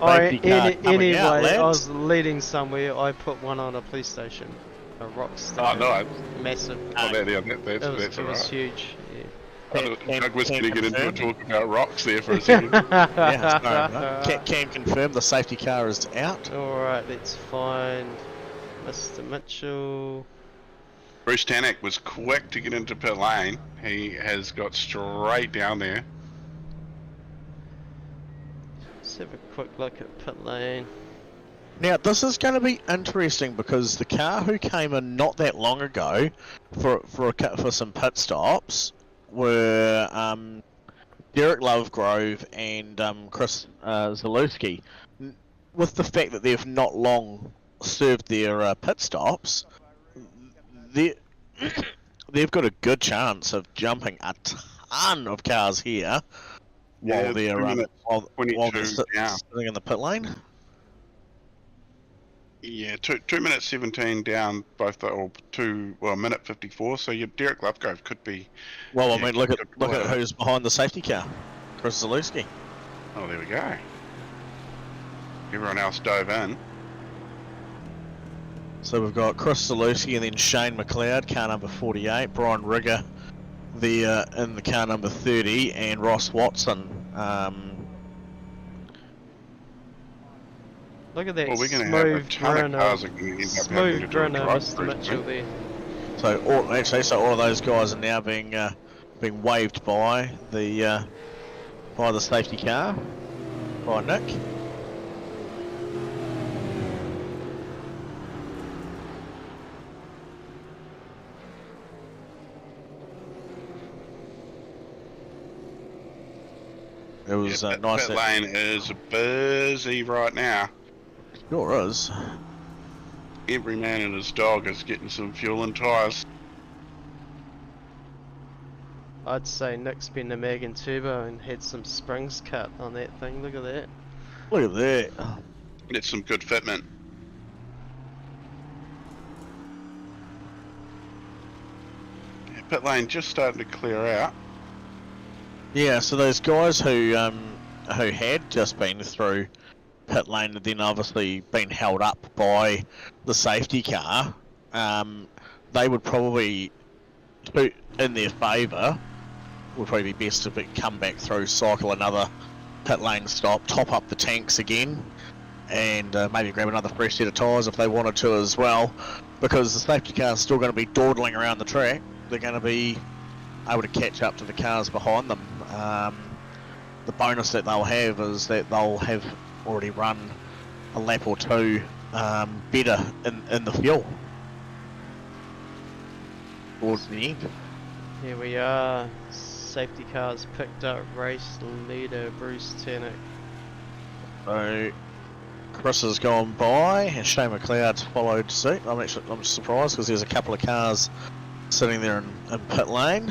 Anyway, out, I was leading somewhere, I put one on a police station. A rock star. Oh, no. Massive. Oh, It that's was huge. Yeah. Doug was going to get into a talk about rocks there for a second. Can confirm the safety car is out. Alright, let's find Mr. Mitchell. Bruce Tanek was quick to get into pit lane. He has got straight down there. Let's have a quick look at pit lane. Now this is going to be interesting because the car who came in not that long ago for some pit stops were Derek Lovegrove and Chris Zalewski. With the fact that they've not long served their pit stops, they've got a good chance of jumping a ton of cars here while they're sitting in the pit lane. Yeah, 2 minutes 17 down, minute 54. So your Derek Lovegrove could be. Well, I mean, look at who's behind the safety car, Chris Zalewski. Oh, there we go. Everyone else dove in. So we've got Chris Zalewski and then Shane McLeod, car number 48, Brian Rigger, in the car number 30, and Ross Watson. Look at that smooth grinner, Mr. Mitchell there. So all of those guys are now being waved by the safety car by Nick. It was nice. Pit lane is busy right now. Sure is. Every man and his dog is getting some fuel and tyres. I'd say Nick's been to Mag and Turbo and had some springs cut on that thing. Look at that. Look at that. It's some good fitment. Yeah, pit lane just starting to clear out. Yeah, so those guys who had just been through pit lane had then obviously been held up by the safety car, they would probably, in their favour, would probably be best if it come back through, cycle another pit lane stop, top up the tanks again, and maybe grab another fresh set of tyres if they wanted to as well, because the safety car is still going to be dawdling around the track. They're going to be able to catch up to the cars behind them. The bonus that they'll have is that they'll have already run a lap or two better in the fuel towards the end. Here we are. Safety cars picked up race leader Bruce Tannock. So Chris has gone by, and Shane McLeod's followed suit. I'm surprised because there's a couple of cars sitting there in pit lane.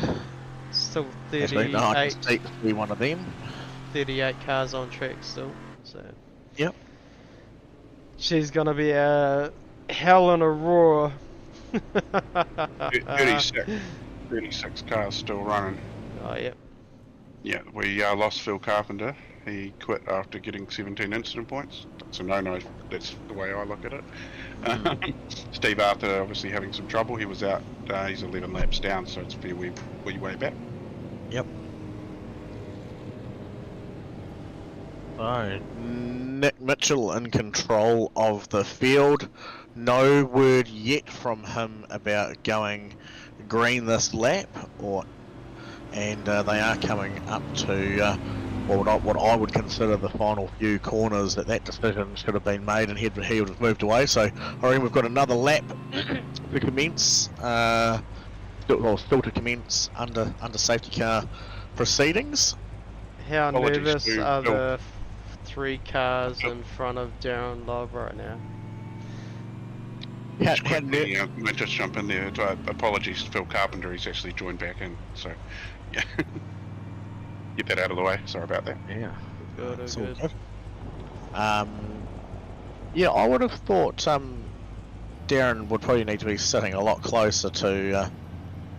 Still Actually, no, I can see one of them. 38 cars on track still. So yep. She's gonna be a hell in a roar. 36 cars still running. Oh yep. Yeah, we lost Phil Carpenter. He quit after getting 17 incident points. That's a no-no. That's the way I look at it. Steve Arthur obviously having some trouble. He was out. He's 11 laps down, so it's a fair wee way back. Yep. So, Nick Mitchell in control of the field. No word yet from him about going green this lap, and they are coming up to what I would consider the final few corners. That decision should have been made, and he would have moved away. So I reckon we've got another lap to commence. Still to commence under safety car proceedings. How Apologies nervous to are Phil. the 3 cars in front of Darren Love right now? I just jump in there. Apologies to Phil Carpenter. He's actually joined back in. So, yeah. Get that out of the way. Sorry about that. Yeah. Good, It's good. all good. Yeah, I would have thought Darren would probably need to be sitting a lot closer to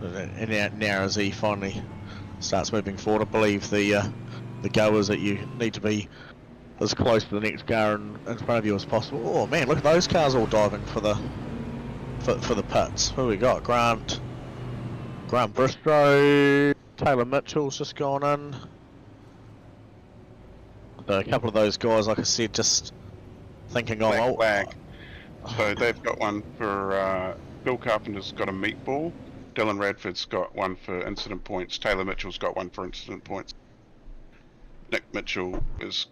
now as he finally starts moving forward. I believe the goers that you need to be as close to the next car in front of you as possible. Oh man, look at those cars all diving for the pits. Who we got? Grant Bristow, Taylor Mitchell's just gone in. A couple of those guys, like I said, just thinking, Black flag. So they've got one for Bill Carpenter's got a meatball. Dylan Radford's got one for incident points. Taylor Mitchell's got one for incident points. Nick Mitchell has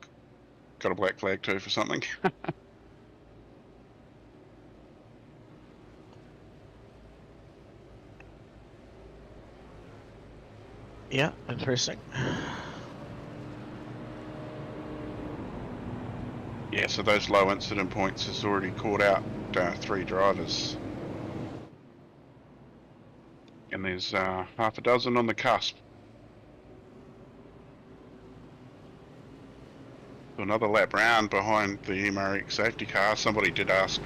got a black flag too for something. Yeah, interesting. Yeah, so those low incident points has already caught out 3 drivers. And there's half a dozen on the cusp. So another lap round behind the MRX safety car. Somebody did ask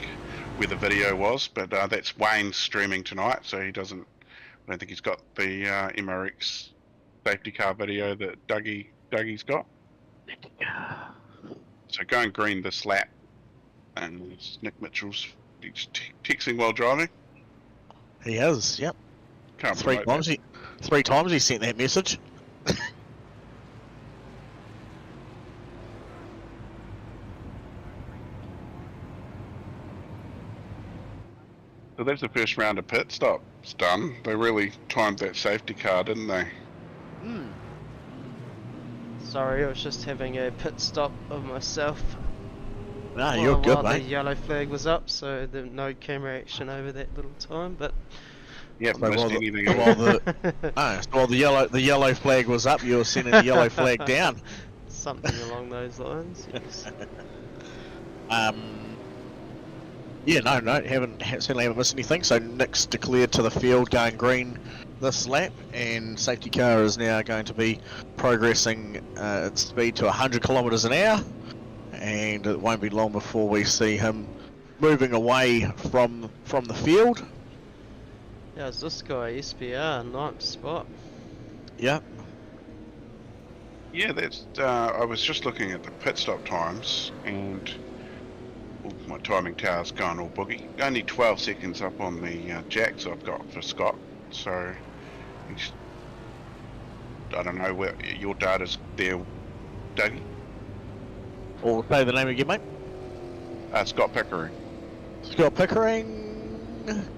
where the video was, but that's Wayne streaming tonight, so I don't think he's got the MRX safety car video that Dougie's got. So going green this lap, and Nick Mitchell's texting while driving. He has, yep. Can't Three times he sent that message. So that's the first round of pit stops done. They really timed that safety car, didn't they? Sorry, I was just having a pit stop of myself. No, you're good, while mate. the yellow flag was up, so there's no camera action over that little time, but... You haven't missed anything. While the yellow flag was up, you were sending the yellow flag down. Something along those lines, yes. Yeah, no, certainly haven't missed anything. So Nick's declared to the field going green this lap, and safety car is now going to be progressing its speed to 100 kilometres an hour, and it won't be long before we see him moving away from the field. How's this guy? SPR, 9th spot. Yep. Yeah, that's. I was just looking at the pit stop times, and my timing tower's gone all boogie. Only 12 seconds up on the jacks I've got for Scott. So, he's, I don't know where your data's there, Dougie. Or say the name again, mate. Scott Pickering. Scott Pickering.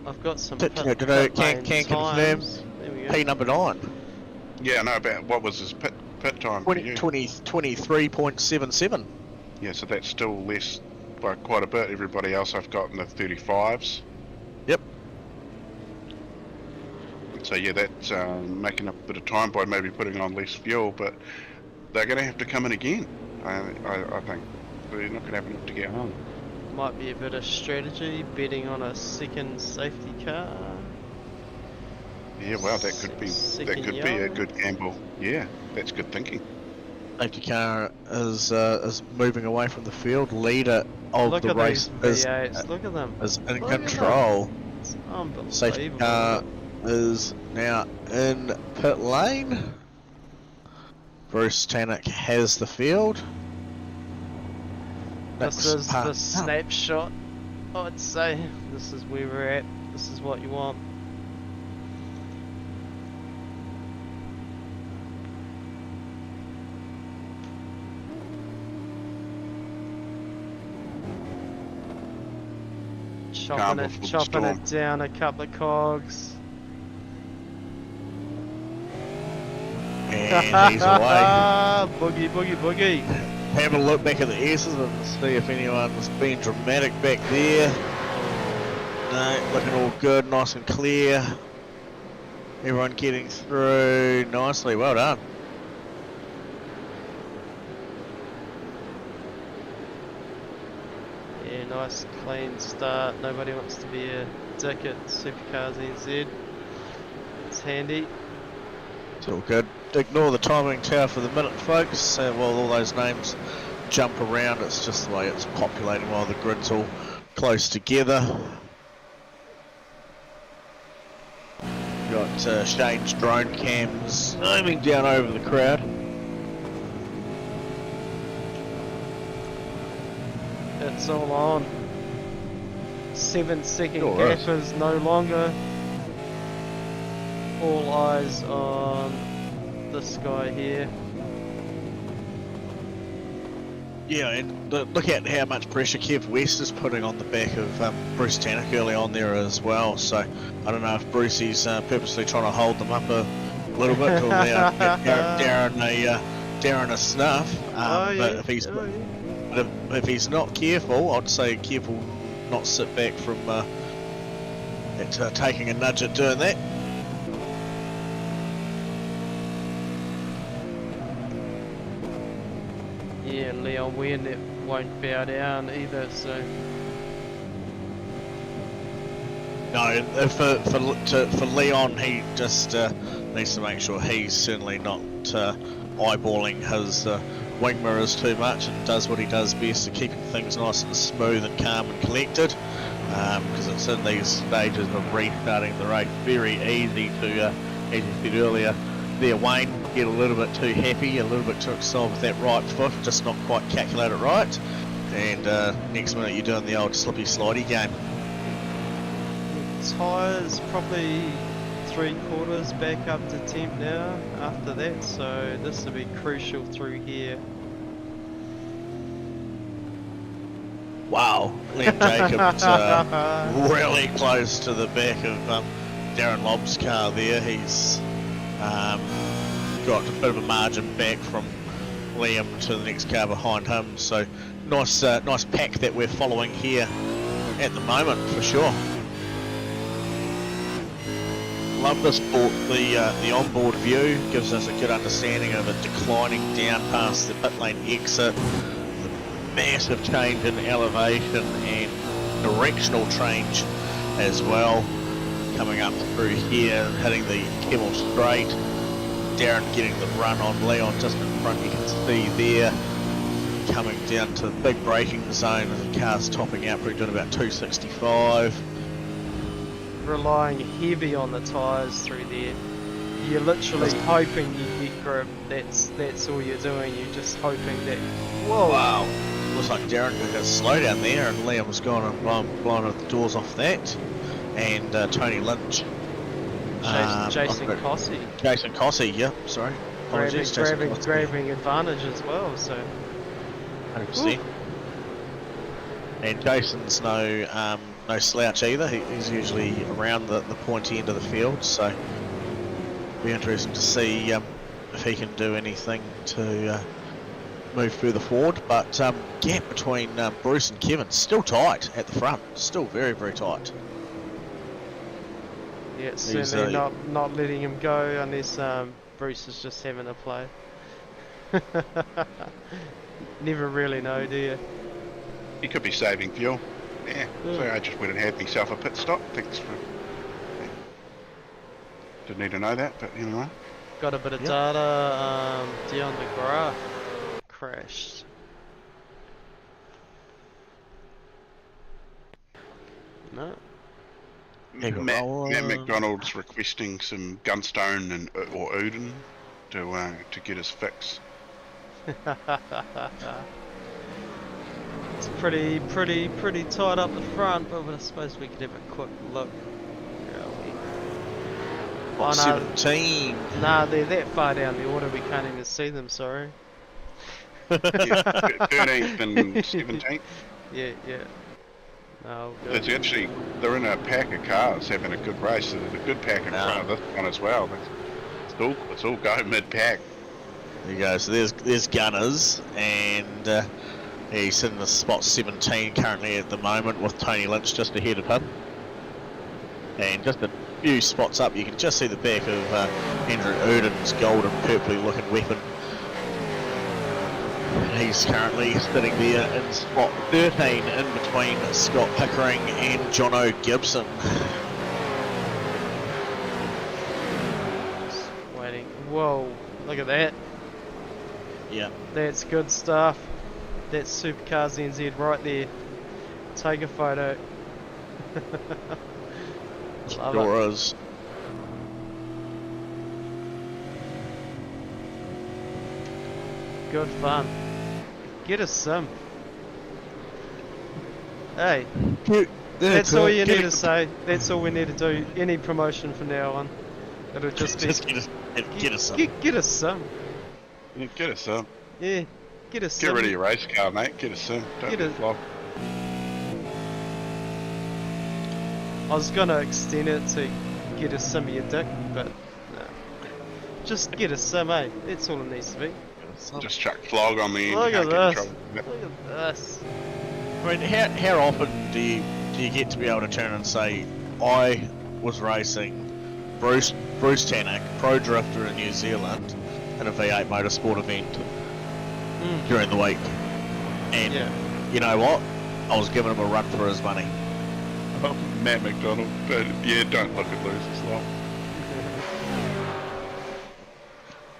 I've got some Can pit confirm lane times. There we go. P number 9. Yeah, no, about what was his pit time for you? 23.77. Yeah, so that's still less by quite a bit. Everybody else I've got in the 35s. Yep. So yeah, that's making up a bit of time by maybe putting on less fuel, but they're going to have to come in again. I think they're not going to have enough to get home. Might be a bit of strategy, betting on a second safety car. Yeah, well, that could be a good gamble. Yeah, that's good thinking. Safety car is moving away from the field. Leader of Look the at race these V8s. Look at them. is in Look at control. them. It's unbelievable. Safety car is now in pit lane. Bruce Tannock has the field. This is the snapshot, I'd say. This is where we're at. This is what you want. Chopping it down a couple of cogs. And he's away. Boogie, boogie, boogie. Have a look back at the S's and see if anyone's been dramatic back there. No, looking all good, nice and clear. Everyone getting through nicely, well done. Yeah, nice clean start. Nobody wants to be a dick at SuperCars NZ. It's handy. It's all good. Ignore the timing tower for the minute, folks. While all those names jump around, it's just the way it's populating while the grid's all close together. Got Shane's drone cams zooming down over the crowd. It's all on. 7-second All gap right. is no longer. All eyes on this guy here. Yeah, and look at how much pressure Kev West is putting on the back of Bruce Tannock early on there as well. So I don't know if Brucey's purposely trying to hold them up a little bit to allow Darren a snuff. But if he's not careful, I'd say careful not sit back from taking a nudge at doing that. Yeah, Leon Wynn won't bow down either, so No, for Leon, he just needs to make sure he's certainly not eyeballing his wing mirrors too much and does what he does best of keeping things nice and smooth and calm and collected. Because it's in these stages of restarting the race very easy to, as you said earlier, there Wayne, get a little bit too happy, a little bit too excited with that right foot, just not quite calculate it right, and next minute you're doing the old slippy slidey game. tyres probably 3/4 back up to temp now after that, so this will be crucial through here. Wow, Liam Jacobs really close to the back of Darren Lobb's car there. He's got a bit of a margin back from Liam to the next car behind him. So nice pack that we're following here at the moment for sure. Love this board. The onboard view gives us a good understanding of it declining down past the pit lane exit. Massive change in elevation and directional change as well, coming up through here and hitting the Kemmel straight. Darren getting the run on Leon just in front, you can see there, coming down to the big braking zone and the car's topping out, probably doing about 265. Relying heavy on the tyres through there. You're literally hoping you get grip. That's all you're doing. You're just hoping that. Whoa! Wow. Looks like Darren got slow down there, and Liam's gone and blown the doors off that. And Tony Lynch. Jason Cossey. Jason Cossey, yeah, sorry. Apologies, Grabbing advantage as well, so. 100%. And Jason's no slouch either. He's usually around the pointy end of the field, so be interesting to see if he can do anything to move further forward. But gap between Bruce and Kevin still tight at the front, still very, very tight. Yeah, it's certainly not letting him go unless Bruce is just having a play. Never really know, do you? He could be saving fuel. Yeah, so I just went and had myself a pit stop. Thanks for... Didn't need to know that, but anyway. Got a bit of data. Dion McGrath crashed. No. Matt McDonald's requesting some Gunstone and or Uden to get his fix. It's pretty tight up the front, but I suppose we could have a quick look. What, 17? Nah, they're that far down the order we can't even see them, sorry. Yeah, 13th and 17th. Yeah. No, It's actually, they're in a pack of cars having a good race. There's a good pack in front of this one as well. It's all go mid-pack. There you go, so there's Gunners, and he's sitting in the spot 17 currently at the moment with Tony Lynch just ahead of him. And just a few spots up, you can just see the back of Andrew Uden's golden purpley looking weapon. He's currently sitting there in spot 13 in between Scott Pickering and Jono Gibson. Just waiting. Whoa, look at that. Yeah. That's good stuff. That's SuperCars NZ right there. Take a photo. Love Sure it. is. Good fun. Get a sim. Hey, that's all you need to say. That's all we need to do. Any promotion from now on, it'll just be get a sim. Get a sim. Yeah, get a sim. Yeah, get a sim. Get rid of your race car, mate. Get a sim. Don't be a flop. I was gonna extend it to get a sim of your dick, but no. Just get a sim, eh? That's all it needs to be. Just chuck flog on me. Look at this. Look Look at this. I mean, how often do you get to be able to turn and say, I was racing Bruce Tannock, pro drifter in New Zealand, in a V8 motorsport event during the week, and you know what? I was giving him a run for his money. Oh, Matt McDonald, but yeah, don't look at losers long.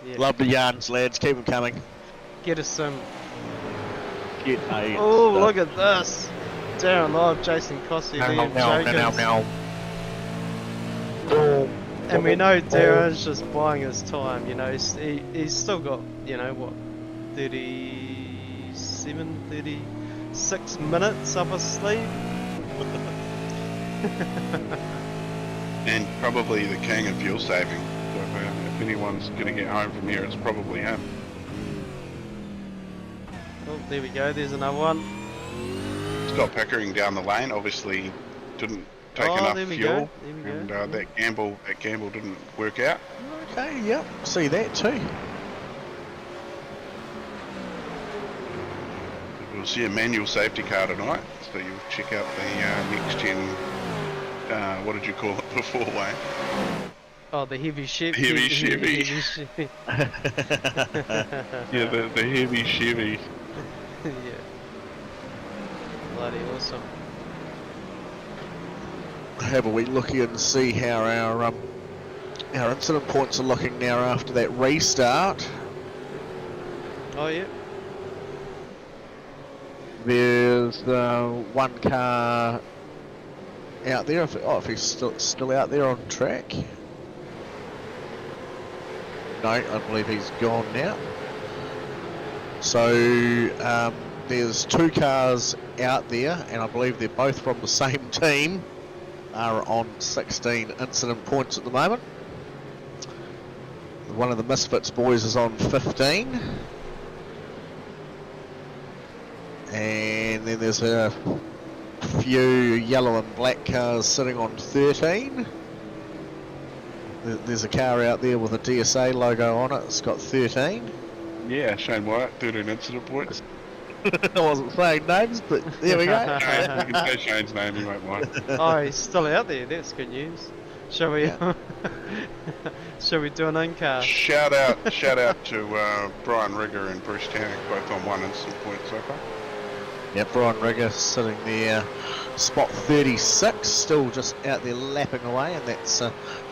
Yeah. Love the yarns, lads. Keep them coming. Get a sim. Get a. Oh, look at this. Darren Live, Jason Cossey, Liam Jacobs. And we know Darren's just buying his time, you know, he's still got, you know, what, 36 minutes up his sleeve? And probably the king of fuel saving. So if anyone's going to get home from here, it's probably him. Oh, there we go, there's another one. Scott Pickering down the lane, obviously didn't take enough fuel, and that gamble didn't work out. Okay, yep, see that too. We'll see a manual safety car tonight, so you'll check out the next gen. What did you call it before, Wayne? Oh, the heavy Chevy. Heavy Chevy. Heavy Chevy. Yeah, the heavy Chevy. Yeah. Bloody awesome. Have a wee looky and see how our incident points are looking now after that restart. Oh yeah. There's one car out there. If he's still out there on track. No, I believe he's gone now. So there's 2 cars out there, and I believe they're both from the same team. Are on 16 incident points at the moment. One of the Misfits boys is on 15. And then there's a few yellow and black cars sitting on 13. There's a car out there with a DSA logo on it. It's got 13. Yeah, Shane White, 13 incident points. I wasn't saying names, but there we go. You can say Shane's name, he won't mind. Oh, he's still out there. That's good news. Shall we? Shall we do an in-car? Shout out to Brian Rigger and Bruce Tannick, both on 1 incident point so far. Yeah, Brian Rigger sitting there, spot 36, still just out there lapping away, and that's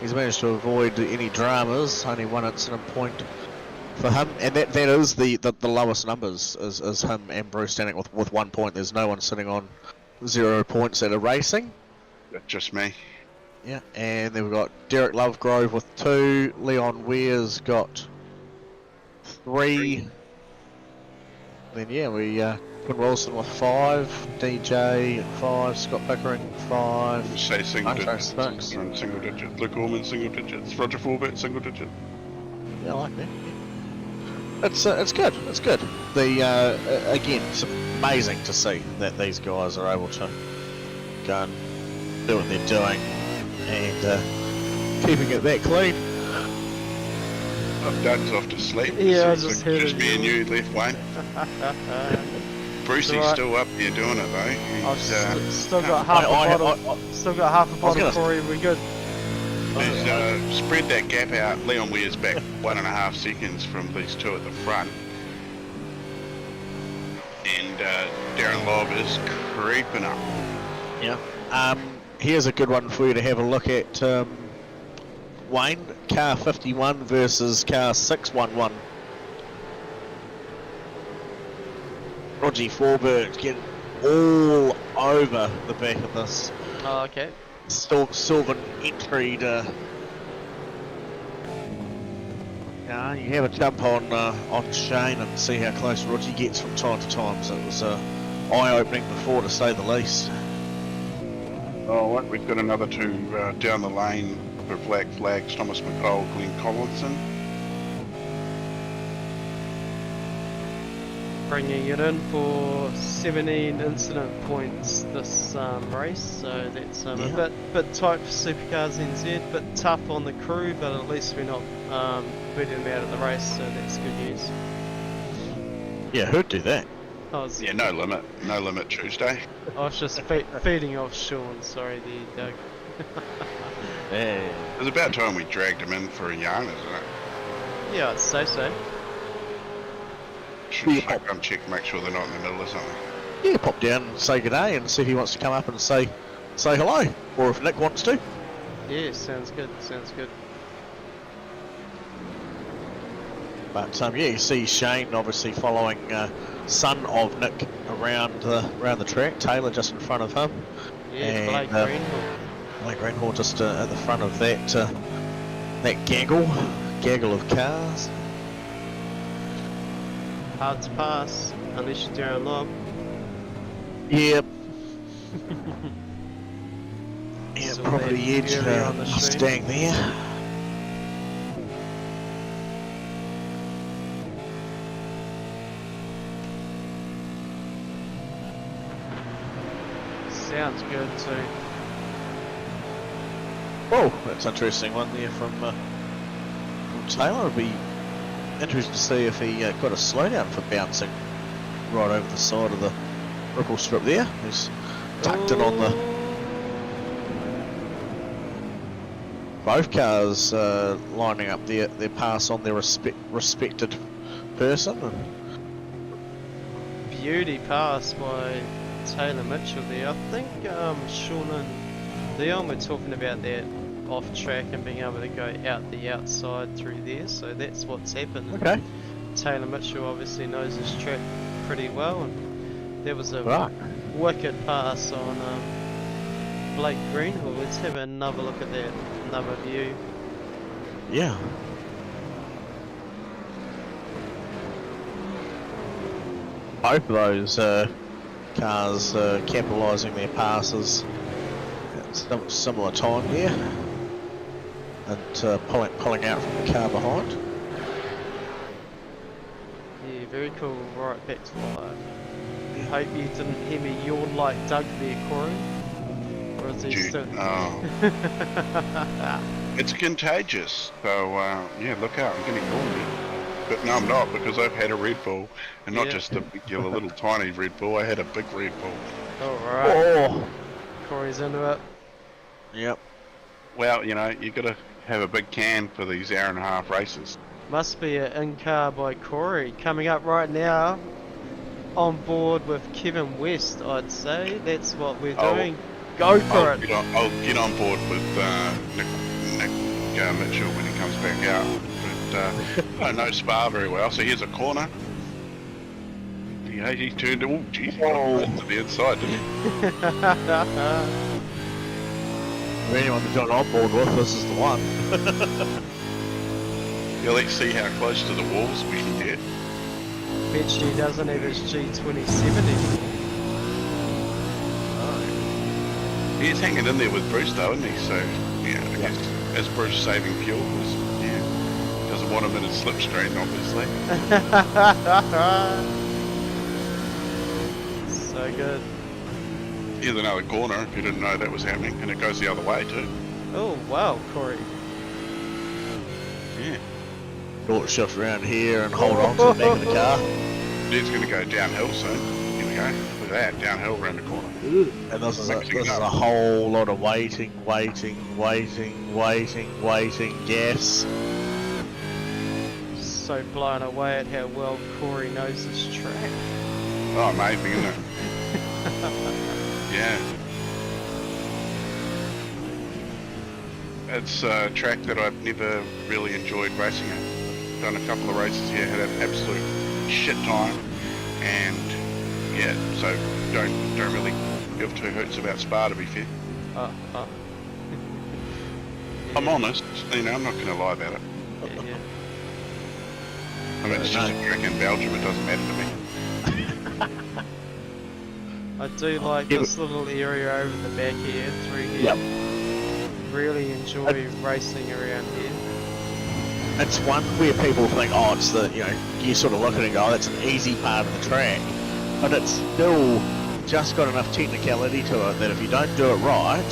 he's managed to avoid any dramas. Only 1 incident point for him, and that is the lowest numbers is him and Bruce Tannick with 1 point. There's no one sitting on 0 points that are racing. That's just me. Yeah, and then we've got Derek Lovegrove with 2, Leon Weir's got 3. Then yeah, we Quinn Wilson with 5, DJ 5, Scott Pickering 5. Say single digits. 6. Single digits. Luke Orman, single digits. Roger Forbett, single digit. Yeah, I like that. It's good. It's good. The again, it's amazing to see that these guys are able to go and do what they're doing and keeping it that clean. Oh, Doug's off to sleep. Yeah, So I just heard just it. me and you left, Wayne. Brucey's Right. still up here doing it though. I've He's, still got half a bottle. Still got half a bottle gonna- for you. We good? he's spread that gap out. Leon Weir's back 1.5 seconds from these 2 at the front. And Darren Lobb is creeping up. Yeah. Here's a good one for you to have a look at, Wayne. Car 51 versus car 611. Roger Forbert getting all over the back of this Oh, okay. Sylvan entry to. You have a jump on Shane and see how close Roger gets from time to time. So it was eye-opening before, to say the least. Oh, what? We've got another 2 down the lane for black flags. Thomas McCall, Glenn Collinson. Bringing it in for 17 incident points this race, so that's a bit tight for SuperCars NZ, bit tough on the crew, but at least we're not booting them out of the race, so that's good news. Yeah, who'd do that? I was, Yeah, no limit Tuesday. I was just feeding off Sean, sorry there, Doug. Yeah. It was about time we dragged him in for a yarn, isn't it? Yeah, I'd say so. Should I come check, make sure they're not in the middle or something? Yeah, pop down and say good day and see if he wants to come up and say hello, or if Nick wants to. Yeah, sounds good, sounds good. But yeah, you see Shane obviously following son of Nick around the track. Taylor just in front of him. Yeah, And, Blake Greenhill. Blake Greenhill just at the front of that gaggle of cars. Hard to pass, unless you're Darren Lobb. Yep. Yeah, Still probably the there, edge early on the Mustang there. Sounds good too. Oh, that's an interesting one there from Taylor. It'll be interesting to see if he got a slowdown for bouncing right over the side of the ripple strip there. He's tucked in on the... Both cars lining up their pass on their respected person. Beauty pass by Taylor Mitchell there. I think Sean and Leon were talking about that off track and being able to go out the outside through there, so that's what's happened. Okay. Taylor Mitchell obviously knows his track pretty well, and there was a Right. wicked pass on Blake Greenhill. Let's have another look at that, another view. Yeah. both of those cars capitalising their passes at some similar time there, and pulling out from the car behind. Yeah, very cool. Right, back to live. I hope you didn't hear me yawn like Doug there, Corey. Or is he Dude, still... oh. It's contagious. So, yeah, look out, I'm going to yawn me. But no, I'm not, because I've had a Red Bull, and not just a regular little tiny Red Bull, I had a big Red Bull. Alright. Oh. Corey's into it. Yep. Well, you know, you got to have a big can for these hour-and-a-half races. Must be an in-car by Corey. Coming up right now, on board with Kevin West, I'd say. That's what we're doing. Go for it! I'll get on board with Nick Mitchell when he comes back out. But I know Spa very well, so here's a corner. Yeah, he turned. Oh, geez, he got to the inside, didn't he? For anyone to join on board with, this is the one. Yeah, let's see how close to the walls we can get. Bet he doesn't have his G27 anymore. He's hanging in there with Bruce though, isn't he? So, yeah, I guess as Bruce saving fuel, yeah, doesn't want him in his slipstream, obviously. So good. Here's another corner, if you didn't know that was happening, and it goes the other way too. Oh, wow, Corey. Yeah. Short shift around here and hold on to the back of the car. Dude's going to go downhill soon. Here we go. Look at that, downhill around the corner. And this is a whole lot of waiting, gas. So blown away at how well Corey knows this track. Oh, amazing, isn't it? Yeah. It's a track that I've never really enjoyed racing at. Done a couple of races here, had an absolute shit time, and yeah, so don't really give two hoots about Spa, to be fair. I'm honest, you know, I'm not going to lie about it. Yeah. I mean, it's just a track in Belgium, it doesn't matter to me. I do like this little area over the back here, through here. Yep. Really enjoy racing around here. It's one where people think, oh, it's the, you know, you sort of look at it and go, oh, that's an easy part of the track. But it's still just got enough technicality to it that if you don't do it right,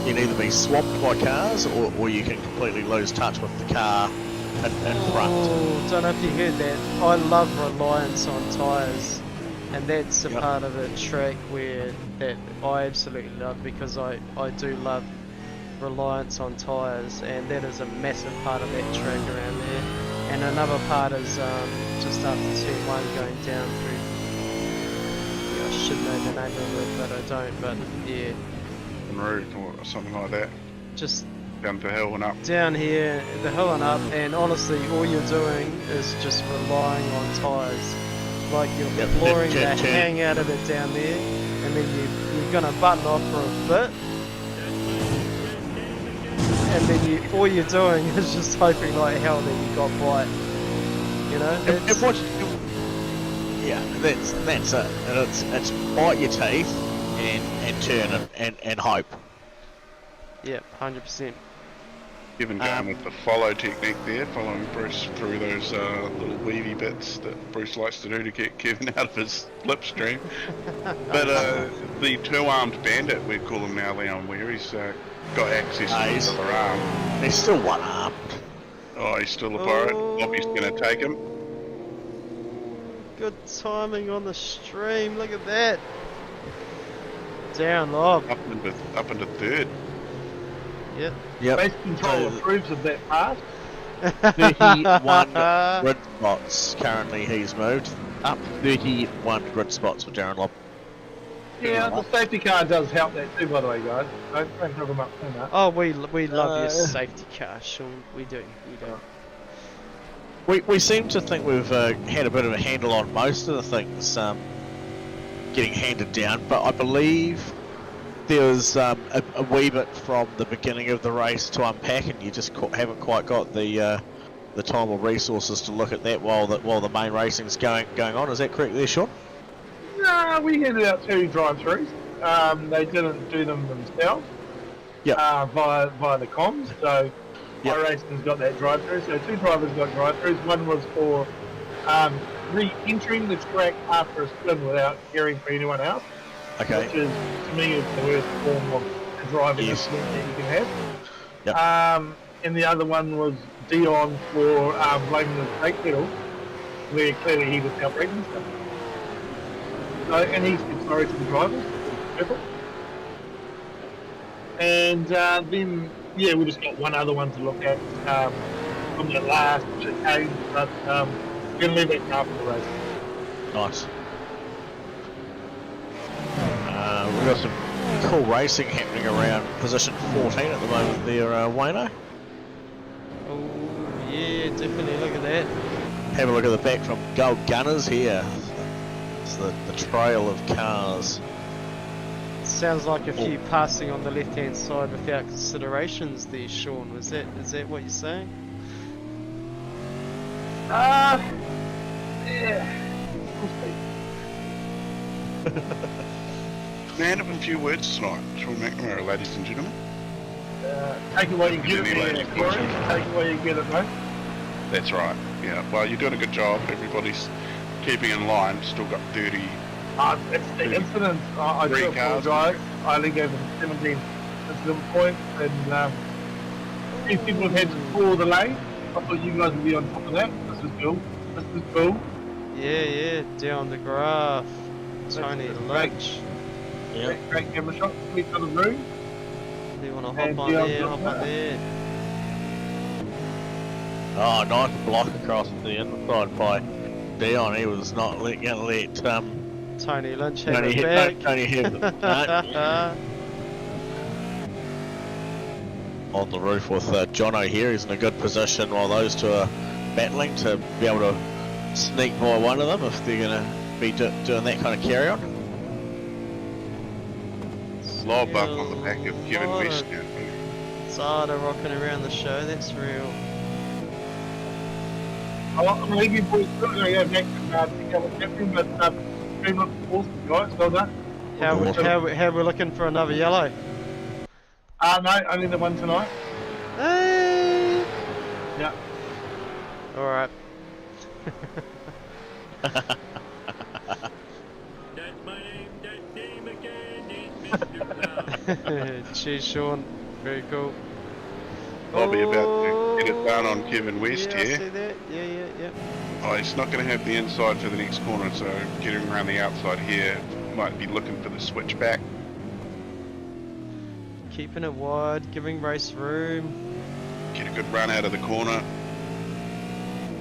you can either be swamped by cars or you can completely lose touch with the car in front. Oh, don't know if you heard that. I love reliance on tyres. And that's a part of the track where that I absolutely love, because I do love reliance on tyres, and that is a massive part of that track around there. And another part is just after turn 1 going down through, I should know the name of it but I don't, but yeah, Route or something like that, just down the hill and up. down here, the hill and up, and honestly all you're doing is just relying on tyres. Like you're flooring the hang out of it down there, and then you're gonna button off for a bit, and then all you're doing is just hoping like hell that you got by. You know? That's it. And it's bite your teeth and turn and hope. Yeah, 100%. Kevin going with the follow technique there, following Bruce through those little weavy bits that Bruce likes to do to get Kevin out of his slipstream. But the two-armed bandit, we call him now, Leon Weir, he's got access to his other arm. He's still one-armed. Oh, he's still a pirate. Bobby's going to take him. Good timing on the stream, look at that. Down lob. Up into third. Yep. Race control approves of that pass. 31 grid spots currently he's moved. Up 31 grid spots for Darren Lobb. Yeah, the safety car does help that too, by the way, guys. Don't hook them up too much. Oh, we love your safety car, Sean. We do. We seem to think we've had a bit of a handle on most of the things getting handed down, but I believe there was a wee bit from the beginning of the race to unpack, and you just haven't quite got the time or resources to look at that while the main racing's going on. Is that correct there, Sean? We handed out 2 drive-throughs. They didn't do them themselves. Yep. Via the comms. So Yep. iRacing's got that drive-through. So 2 drivers got drive-throughs. One was for re-entering the track after a spin without caring for anyone else. Okay. Which is, to me, is the worst form of driving Yes. incident that you can have. Yep. And the other one was Dion for blaming the brake pedal, where clearly he was out-braking stuff. So, and he said sorry to the drivers, which was perfect. And then, yeah, we just got one other one to look at from the last chicane, but we're going to leave that after the race. Nice. We've got some cool racing happening around position 14 at the moment there, Wayno. Oh, yeah, definitely. Look at that. Have a look at the back from Gold Gunners here. It's the trail of cars. Sounds like a few passing on the left-hand side without considerations there, Sean. Is that what you're saying? Yeah. Man of a few words tonight, Sean McNamara, ladies and gentlemen. Take it while you get it, Any man, ladies' Corey. questions? Take it while you get it, mate. That's right. Yeah. Well, you're doing a good job. Everybody's keeping in line. Still got 30. It's the incident. I do 3 cars. apologise. I only gave them 17 incident points, and a few people have had to pull the lane. I thought you guys would be on top of that. This is cool. This is cool. Yeah, down the graph. Tony That's Lynch. Yep. Great camera shot. Sweet on the room. Do you want to hop And on Dion's there? got Hop on that. there. Oh, nice block across the inside by Dion. He was not going to let Tony Lynch have Tony it hit back. Tony hit on the roof with Jono here. He's in a good position while those two are battling to be able to sneak by one of them if they're going to be doing that kind of carry on. Lob up on the back of Kevin Lot West of now. Zada rocking around the show, that's real. I'm going to leave you boys through. I'm going to go back and pick up what's happening, but very much awesome, guys. Well done. How we're looking for another yellow? No, only the one tonight. Hey! Yeah. Alright. That's my name, that name again is Mr. Brown. Cheers, Sean. Very cool. Bobby about to get it done on Kevin West yeah, I here. see that. Yeah. Oh, he's not going to have the inside for the next corner, so getting around the outside here, might be looking for the switchback. Keeping it wide, giving race room. Get a good run out of the corner.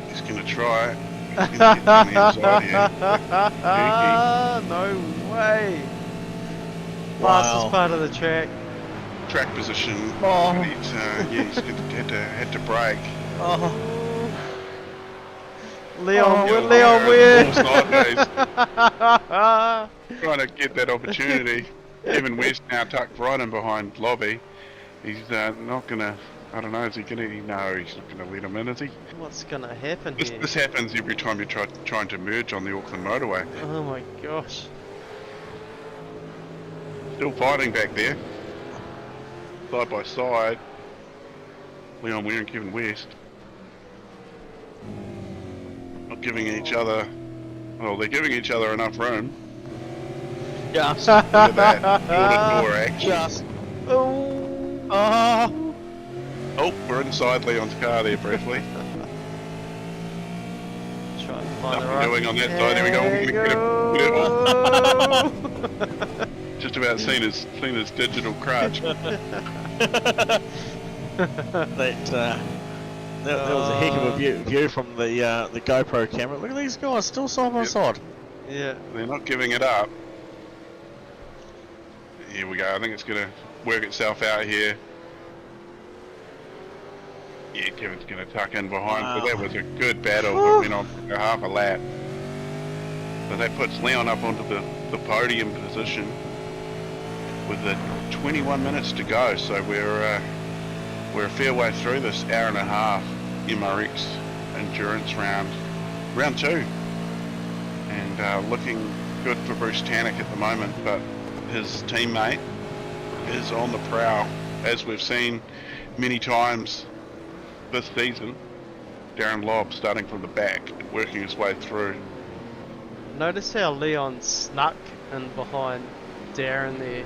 He's going to try. He's going to get on the inside here. No way. Wow. Fastest part of the track. Track position. Oh. But he's, had to brake. Oh, Leon, Oh, Leon, All where? sideways, trying to get that opportunity. Kevin West now tucked right in behind Lobby. He's not going to, I don't know, is he going to, no, he's not going to let him in, is he? What's gonna happen This, here? this happens every time you're trying to merge on the Auckland motorway. Oh my gosh. Still fighting back there. Side by side. Leon Ware and Kevin West. Not giving each other, well, they're giving each other enough room. just, Look at that. Door to door action. just. Oh. Oh, we're inside Leon's car there briefly. Try and find the Nothing right. doing on that side. There we go. There you We're go. just about seen his digital crutch. That was a heck of a view from the GoPro camera. Look at these guys still side by Yep. side. Yeah. They're not giving it up. Here we go. I think it's going to work itself out here. Yeah, Kevin's going to tuck in behind. Wow. But that was a good battle. It went on for half a lap. So that puts Leon up onto the podium position with 21 minutes to go. So we're a fair way through this hour and a half MRX endurance round 2, and looking good for Bruce Tannock at the moment, but his teammate is on the prowl, as we've seen many times this season. Darren Lobb starting from the back and working his way through. Notice how Leon snuck in behind Darren there.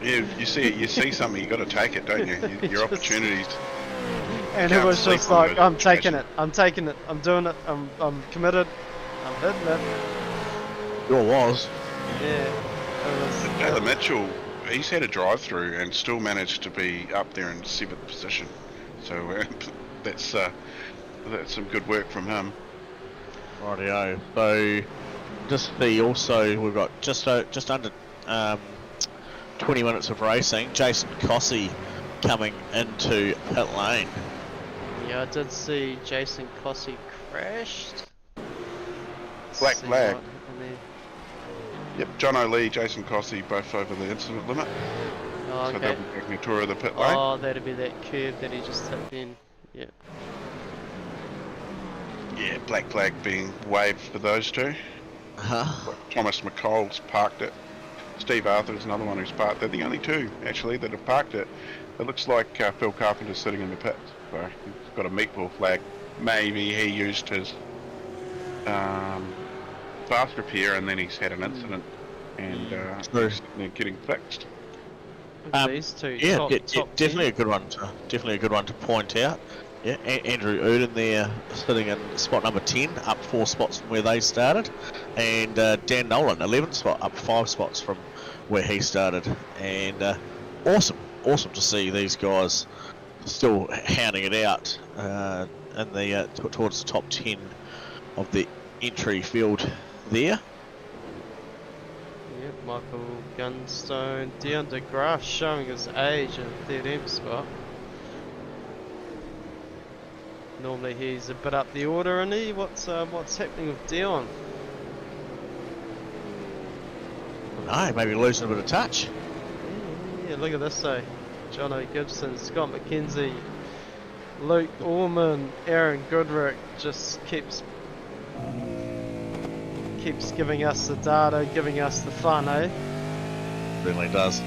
Yeah, you see something, you got to take it, don't you? Your Just- opportunities. And Can't it was sleep just on like, those I'm taking it, situations. I'm taking it, I'm doing it, I'm committed, I'm hitting it. Sure was. Yeah, it was. Taylor Mitchell, he's had a drive-through and still managed to be up there in 7th position. So that's some good work from him. Rightio. So, just the also we've got just under 20 minutes of racing. Jason Cossey coming into pit lane. Yeah, I did see Jason Cossey crashed. Black See flag. what happened there. Yep, John O'Lee, Jason Cossey, both over the incident limit. Oh, So okay. they'll be taking a tour of the pit lane. Oh, that'd be that curve that he just hit in. Yeah. Yeah, black flag being waved for those two. Uh-huh. Thomas McColl's parked it. Steve Arthur's another one who's parked. They're the only two, actually, that have parked it. It looks like Phil Carpenter's sitting in the pits. So he's got a meatball flag. Maybe he used his fast repair and then he's had an incident and True. they're getting fixed. Look at these two. Yeah, top, top definitely 10. a good one to point out. Yeah, Andrew Uden there sitting in spot number 10, up 4 spots from where they started, and Dan Nolan 11th spot, up 5 spots from where he started, and awesome to see these guys still hounding it out in the towards the top 10 of the entry field there. Yep, Michael Gunstone. Dion DeGraff showing his age in 13th spot. Normally he's a bit up the order, and he what's happening with Dion? No, maybe losing a bit of touch. Yeah, look at this though. Jono Gibson, Scott McKenzie, Luke Orman, Aaron Goodrick just keeps giving us the data, giving us the fun, eh? Certainly does.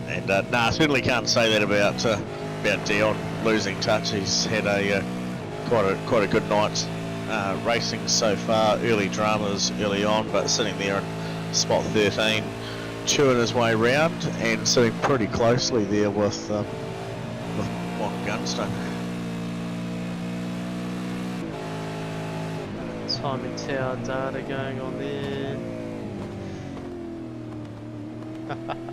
And certainly can't say that about Dion losing touch. He's had a quite a good night racing so far. Early dramas early on, but sitting there in spot 13, chewing his way round and sitting pretty closely there with Michael Gunstone. Timing tower data going on there.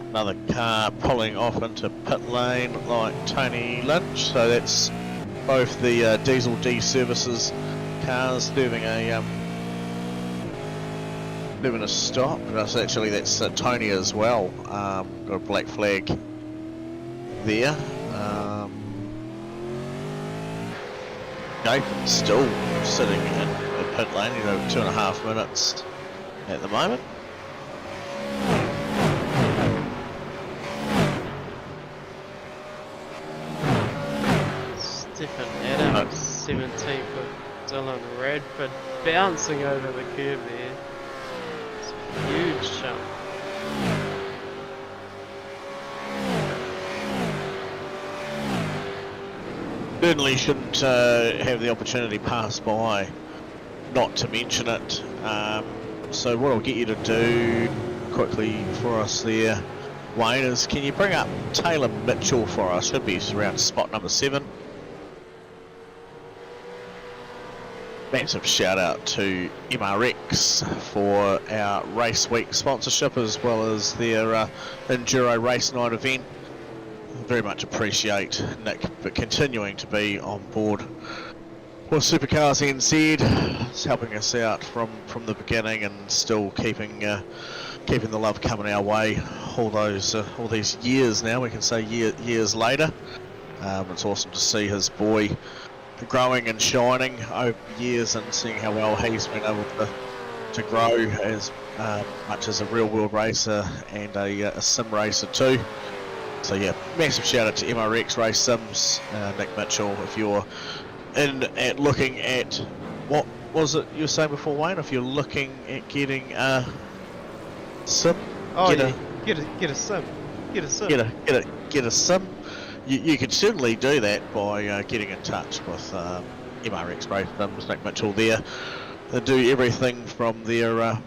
Another car pulling off into pit lane like Tony Lynch, so that's both the Diesel D Services cars serving a stop. That's Tony as well. Got a black flag there. Nathan's still sitting in the pit lane, 2.5 minutes at the moment. Stephen Adams, 17th with Dylan Radford bouncing over the curve there. It's a huge jump. Certainly shouldn't have the opportunity pass by not to mention it. So what I'll get you to do quickly for us there, Wayne, is can you bring up Taylor Mitchell for us? Should be around spot number 7. Massive shout out to MRX for our race week sponsorship as well as their Enduro race night event. Very much appreciate Nick for continuing to be on board with SuperCars NZ. It's helping us out from the beginning and still keeping the love coming our way all these years now. We can say years later. It's awesome to see his boy growing and shining over years and seeing how well he's been able to grow as much as a real world racer and a sim racer too. So yeah, massive shout out to MRX Race Sims, Nick Mitchell. If you're in at looking at what was it you were saying before, Wayne? If you're looking at getting a sim, Oh get yeah, get a sim. Get a sim. get a sim. You can certainly do that by getting in touch with MRX Race Sims, Nick Mitchell there. They do everything from their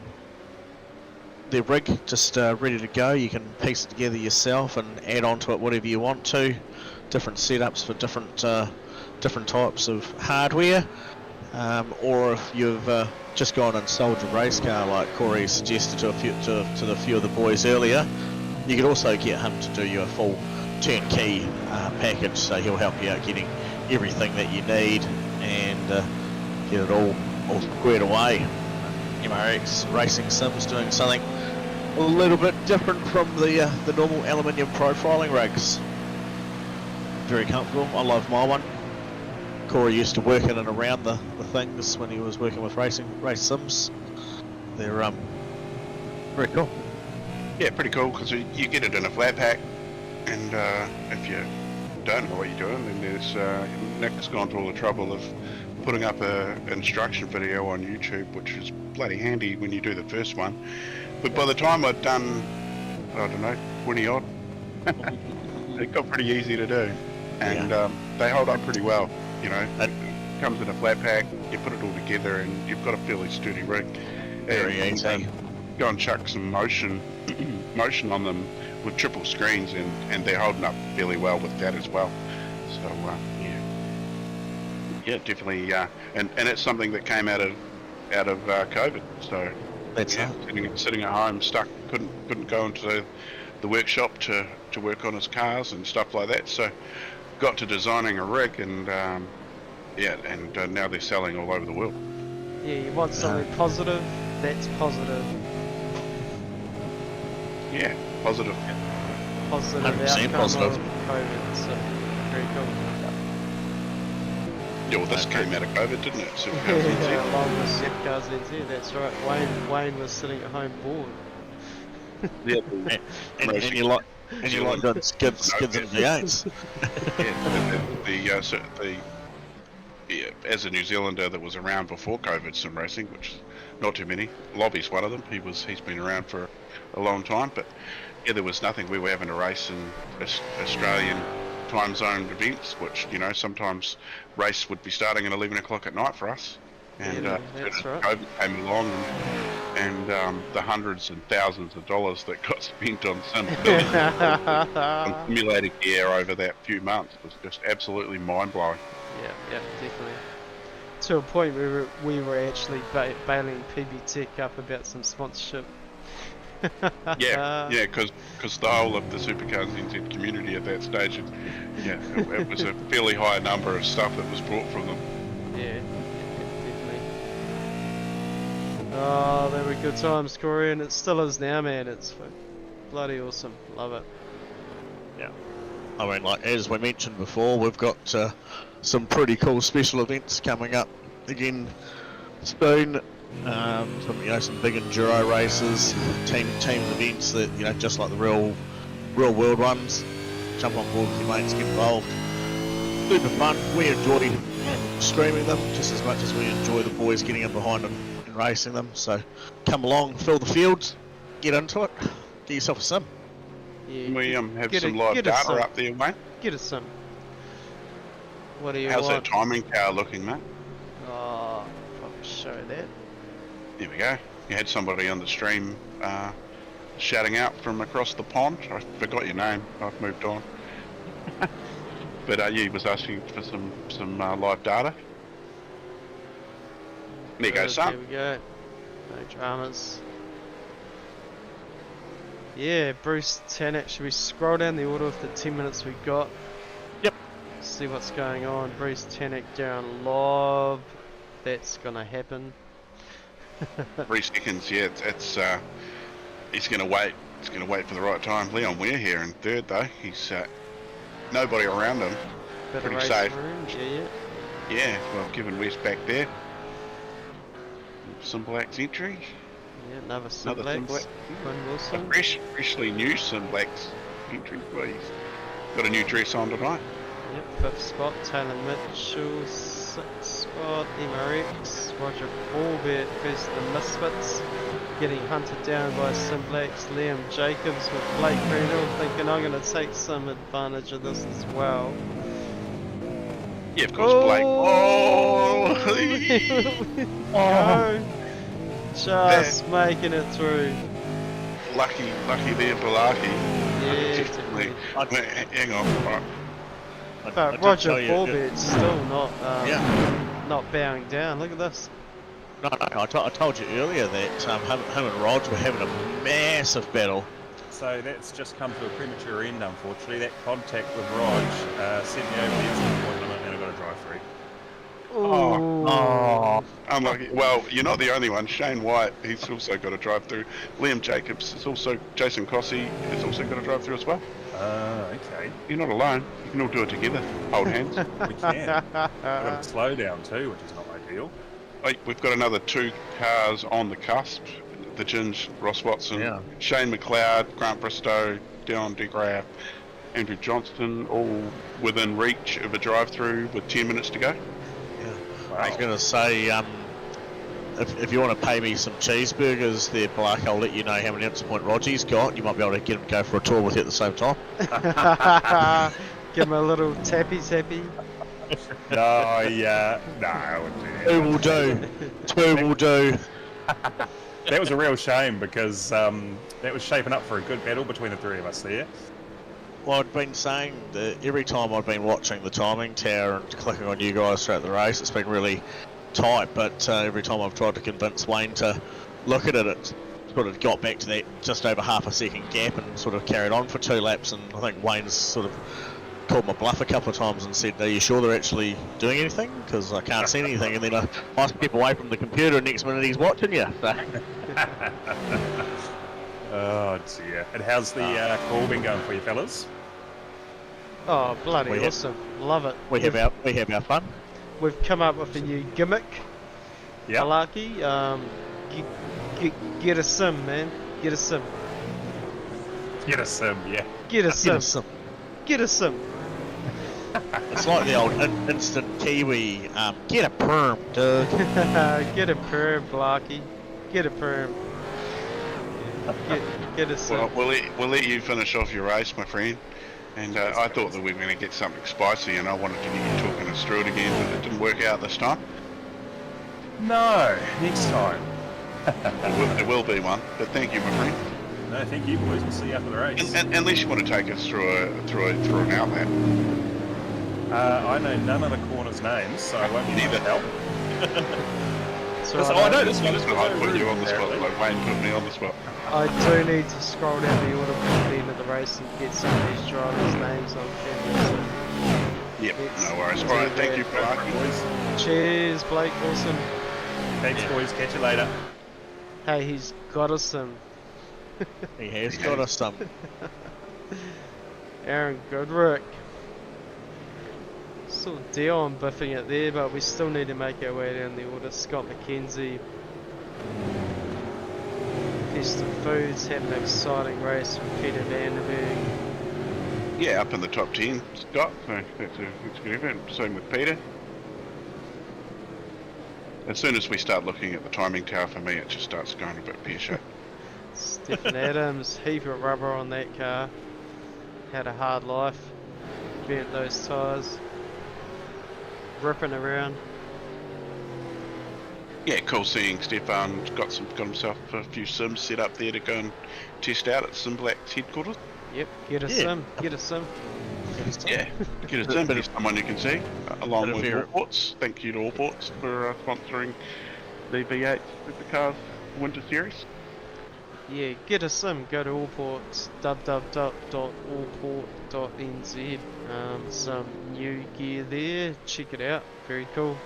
rig just ready to go. You can piece it together yourself and add on to it whatever you want to. Different setups for different types of hardware. Or if you've just gone and sold your race car, like Corey suggested to the few of the boys earlier, you could also get him to do you a full turnkey package. So he'll help you out getting everything that you need and get it all squared away. MRX Racing Sims doing something a little bit different from the normal aluminium profiling rigs. Very comfortable. I love my one. Corey used to work in and around the things when he was working with race sims. They're very cool. Yeah, pretty cool because you get it in a flat pack, and if you don't know what you're doing, then there's Nick's gone to all the trouble of putting up a instruction video on YouTube, which is bloody handy when you do the first one. But by the time I'd done, I don't know, 20 odd, it got pretty easy to do, and they hold up pretty well. You know, it comes in a flat pack, you put it all together, and you've got a fairly sturdy rig. Very easy. Go and chuck some motion on them with triple screens, and they're holding up fairly well with that as well. So yeah, definitely, and it's something that came out of COVID. So that's sitting at home stuck, couldn't go into the workshop to work on his cars and stuff like that. So got to designing a rig, and now they're selling all over the world. Yeah, you want something positive, that's positive. Yeah, positive. Positive 100% outcome positive. of COVID, so very cool. Yeah, well, this came out of COVID, didn't it? SuperCars NZ. Yeah, along with SuperCars NZ, that's right. Wayne was sitting at home bored. Yeah, and you like good skids and V8s. As a New Zealander that was around before COVID sim racing, which not too many. Lobby's one of them. He's been around for a long time, but yeah, there was nothing. We were having to race in Australian time zone events, which sometimes race would be starting at 11 o'clock at night for us. And that's right. COVID came along, and the hundreds and thousands of dollars that got spent on simulated gear over that few months was just absolutely mind-blowing. Yeah, definitely. To a point where we were actually bailing PB Tech up about some sponsorship. Yeah, because the whole of the SuperCars NZ community at that stage, it was a fairly high number of stuff that was brought from them. Yeah, definitely. Oh, they were good times, Corey, and it still is now, man. It's bloody awesome. Love it. Yeah. I mean, like as we mentioned before, we've got some pretty cool special events coming up again soon. Some big enduro races, team events that just like the real world ones. Jump on board with your mates, get involved. Super fun. We enjoy streaming them just as much as we enjoy the boys getting in behind them and racing them. So come along, fill the fields, get into it, get yourself a sim. Yeah, Can we have some live data up there, mate? Get a sim. What do you How's want? that timing tower looking, mate? Oh, probably show that. There we go. You had somebody on the stream shouting out from across the pond. I forgot your name. I've moved on. But he was asking for some live data. There you go, son. There we go. No dramas. Yeah, Bruce Tanak. Should we scroll down the order of the 10 minutes we got? Yep. See what's going on. Bruce Tanak, Darren Lobb. That's gonna happen. 3 seconds, yeah. It's he's gonna wait. He's gonna wait for the right time. Leon Weir here in third though. He's nobody around him. Better Pretty race safe. room. Yeah. Yeah. Well, given West back there. Some Black's entry. Yeah, another Sim Black. Black. Quinn Wilson. Freshly new Sim Black's entry. Well, he's got a new dress on tonight. Yep, 5th spot. Taylor Mitchell. 6th spot, MRX, Roger Corbett versus the Misfits, getting hunted down by Simplex, Liam Jacobs with Blake Greenhill, thinking I'm going to take some advantage of this as well. Yeah, of course, Blake. Oh! Go. Just making it through. lucky there, Balaki. Yeah, Definitely. Hang on. Right. But Roger Corbett's still not bowing down. Look at this. No, I told you earlier that him and Rog were having a massive battle. So that's just come to a premature end, unfortunately. That contact with Rog sent me over the exit point limit and I got a drive through. Oh. Unlucky. Well, you're not the only one. Shane White, he's also got a drive through. Liam Jacobs is also, Jason Cossey has also got a drive through as well. Okay. You're not alone. You can all do it together. Hold hands. We can. We've got a slow down too, which is not ideal. We've got another 2 cars on the cusp. The Ginge, Ross Watson, Shane McLeod, Grant Bristow, Dion DeGraff, Andrew Johnston, all within reach of a drive-through with 10 minutes to go. Wow. I was going to say, if you want to pay me some cheeseburgers there, Black, I'll let you know how many empty point Roger's got. You might be able to get him to go for a tour with you at the same time. Give him a little tappy. No, yeah. No, I wouldn't do that. 2 will do. 2 will do. That was a real shame because that was shaping up for a good battle between the 3 of us there. Well, I'd been saying that every time I've been watching the timing tower and clicking on you guys throughout the race, it's been really tight, but every time I've tried to convince Wayne to look at it, it's sort of got back to that just over half a second gap and sort of carried on for 2 laps, and I think Wayne's sort of called my bluff a couple of times and said, are you sure they're actually doing anything? Because I can't see anything, and then I step away from the computer and next minute he's watching you. So. Oh dear. And how's the call been going for you fellas? Oh, bloody awesome. Love it. We have our fun. We've come up with a new gimmick. Yeah. Malaki. Get a sim, man. Get a sim. Get a sim, yeah. Get a sim. Get a sim. It's like the old instant Kiwi, get a perm, Doug. Get a perm, Blocky. Get a perm. Get a sim. Well, we'll let you finish off your race, my friend. And I thought that we were going to get something spicy, and I wanted to get you talking us through it again, but it didn't work out this time. No, next time. There will be one, but thank you, my friend. No, thank you boys. We'll see you after the race. Unless you want to take us through an outlet. I know none of the corners' names, so I won't be able to help. So I know this one. I put you on the spot, like Wayne put me on the spot. I do need to scroll down the order at the end of the race and get some of these drivers' names on camera. Yep, no worries. All right, thank you, Blake. Boys. Cheers, Blake. Awesome. Thanks, boys. Catch you later. Hey, he's got us some. He has got us some. Aaron Goodrick. Still Dion biffing it there, but we still need to make our way down the order. Scott McKenzie. Festive Foods had an exciting race with Peter Vanderberg. Yeah, up in the top 10, Scott. So that's a good event. Same with Peter. As soon as we start looking at the timing tower, for me, it just starts going a bit pear-shaped. Stephen Adams, heap of rubber on that car. Had a hard life. Burnt those tyres. Ripping around. Yeah, cool seeing Stefan got himself a few sims set up there to go and test out at Simblack's headquarters. Yep, get a sim. Yeah, get a sim, but someone you can see, along with Allports. Thank you to Allports for sponsoring the V8s SuperCars Winter Series. Yeah, get a sim. Go to Allports, www.allport.nz. Some new gear there. Check it out. Very cool.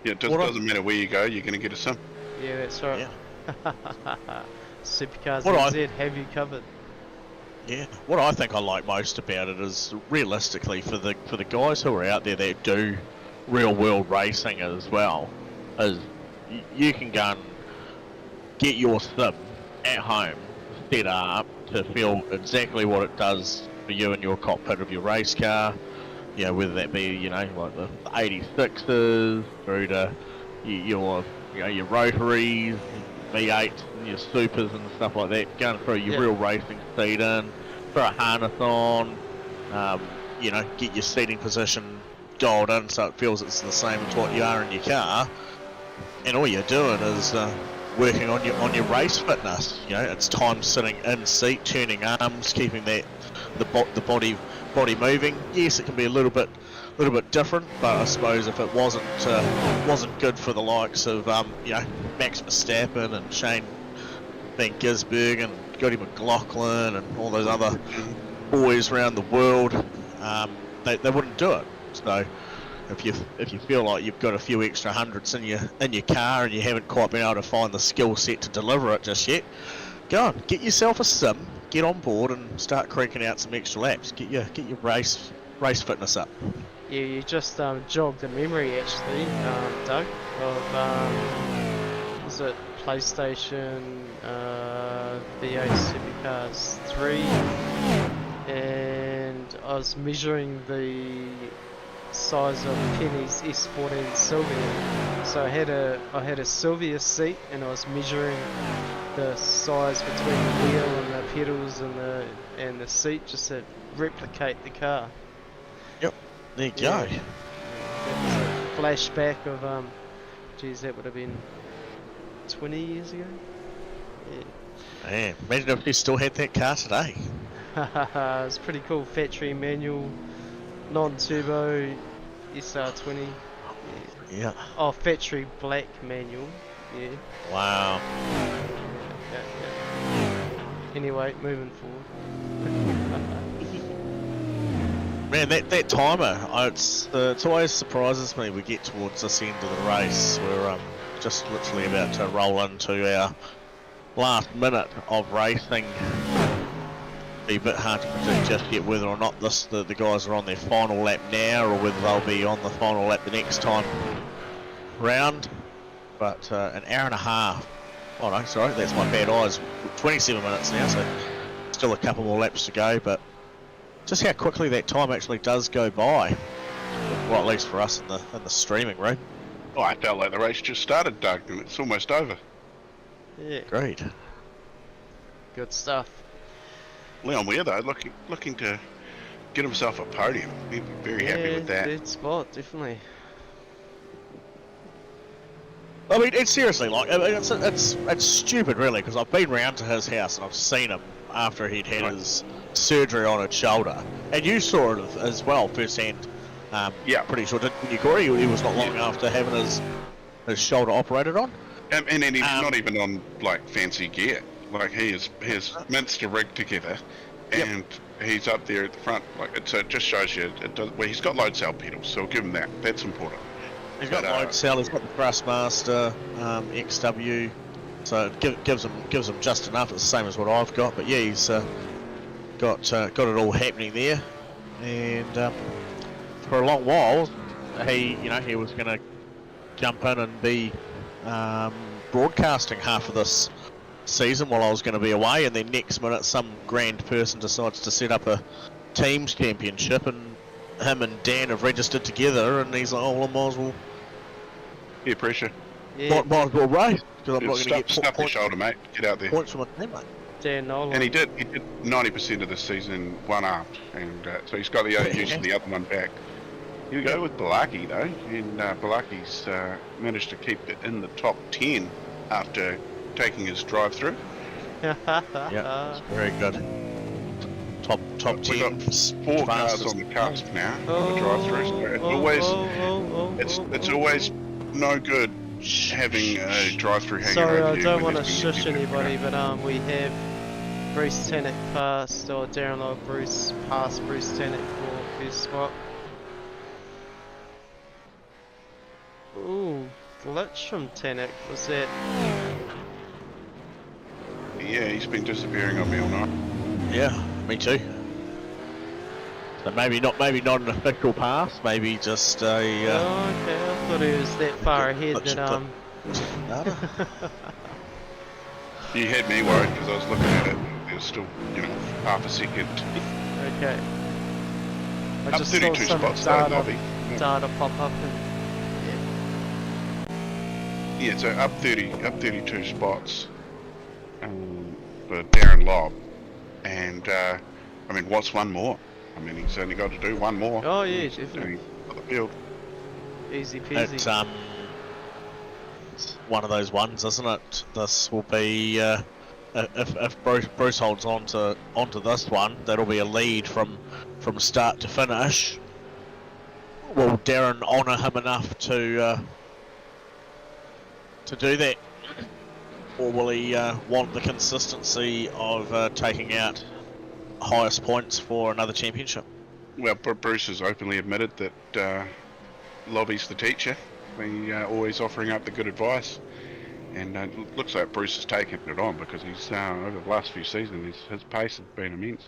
Yeah, it just doesn't matter where you go, you're going to get a sim. Yeah, that's right. Yeah. SuperCars NZ have you covered. Yeah. What I think I like most about it is realistically for the guys who are out there that do real world racing as well, is you can go and get your sim at home set up to feel exactly what it does for you in your cockpit of your race car. you know, whether that be, you know, like the 86s through to your, you know, your rotaries, V8s and your supers and stuff like that, going through your Yeah. real racing seat in, throw a harness on, you know, get your seating position dialed in so it feels it's the same as what you are in your car, and all you're doing is working on your race fitness. You know, it's time sitting in seat, turning arms, keeping that the body moving. Yes, it can be a little bit different, but I suppose if it wasn't good for the likes of you know, Max Verstappen and Shane Van Gisbergen and Goody McLaughlin and all those other boys around the world, they wouldn't do it. So if you feel like you've got a few extra hundreds in your car and you haven't quite been able to find the skill set to deliver it just yet, go on, get yourself a sim, get on board and start cranking out some extra laps. Get your race fitness up. Yeah, you just jogged a memory actually, Doug, of was it PlayStation V8 SuperCars 3, and I was measuring the size of Penny's S14 Sylvia. So I had a Sylvia seat, and I was measuring the size between the wheel and the pedals and the seat just to replicate the car. Yep, there you Yeah. go. It's a flashback of geez, that would have been 20 years ago. Man, imagine if you still had that car today. Yeah. It's pretty cool. Factory manual, non-turbo SR20. Yeah. Oh, factory black manual. Yeah. Wow. Yeah. Anyway, moving forward. Man, that timer, it's always surprises me. We get towards this end of the race. We're just literally about to roll into our last minute of racing. Be a bit hard to predict just yet whether or not the guys are on their final lap now or whether they'll be on the final lap the next time round. But an hour and a half. Oh no, sorry, that's my bad eyes. 27 minutes now, so still a couple more laps to go. But just how quickly that time actually does go by. Well, at least for us in the streaming room. Oh, I felt like the race just started, Doug, and it's almost over. Yeah. Great. Good stuff. Leon Weir, though, looking to get himself a podium. He'd be very happy with that. Good spot, definitely. I mean, it's seriously like it's stupid, really, because I've been round to his house and I've seen him after he'd had his surgery on his shoulder, and you saw it as well firsthand. Yeah, pretty sure, didn't you, Corey? He was not long after having his shoulder operated on. and then he's not even on like fancy gear. Like he has minced a rig together, and he's up there at the front. Like it just shows you. Well, he's got load cell pedals, so I'll give him that. That's important. He's got load cell. He's got the Thrustmaster XW, so it gives him just enough. It's the same as what I've got, but yeah, he's got it all happening there, and for a long while, he was going to jump in and be broadcasting half of this season while I was going to be away, and then next minute some grand person decides to set up a teams championship, and him and Dan have registered together, and he's like, oh well, I might as well pressure. Yeah. might as well race because I'm not going to get Stuff your points, shoulder, mate. Get out there. points from my teammate. Dan Nolan. And he did 90% of the season in one arm, and so he's got the other using the other one back. Here we go with Balaki though, and Balaki's managed to keep it in the top 10 after taking his drive through. Yeah, it's very good. Top We've 10. got 4 cars on the cusp now on the drive through. So it's always no good having a drive through hanging Sorry, over I you don't when want to there's been shush a bit of anybody, but we have Bruce Tannock passed, or Darren Lyle Bruce passed Bruce Tannock for first spot. Ooh, glitch from Tannock, was that? Yeah, he's been disappearing on me all night. Yeah, me too. So maybe not an official pass, maybe just a. Oh, okay, I thought he was that far ahead that You had me worried because I was looking at it. It was still, half a second. Okay. I Up just saw 32 some spots though, Nobby. data pop up and Yeah, so up 32 spots for Darren Lobb, and I mean, what's one more? I mean, he's only got to do one more. oh yeah, He's definitely. on the field. Easy peasy. It's one of those ones, isn't it? This will be if Bruce holds onto this one, that'll be a lead from start to finish. Will Darren honour him enough to do that, or will he want the consistency of taking out highest points for another championship? Well, Bruce has openly admitted that Lobby's the teacher. He always offering up the good advice, and looks like Bruce has taken it on because he's over the last few seasons his pace has been immense.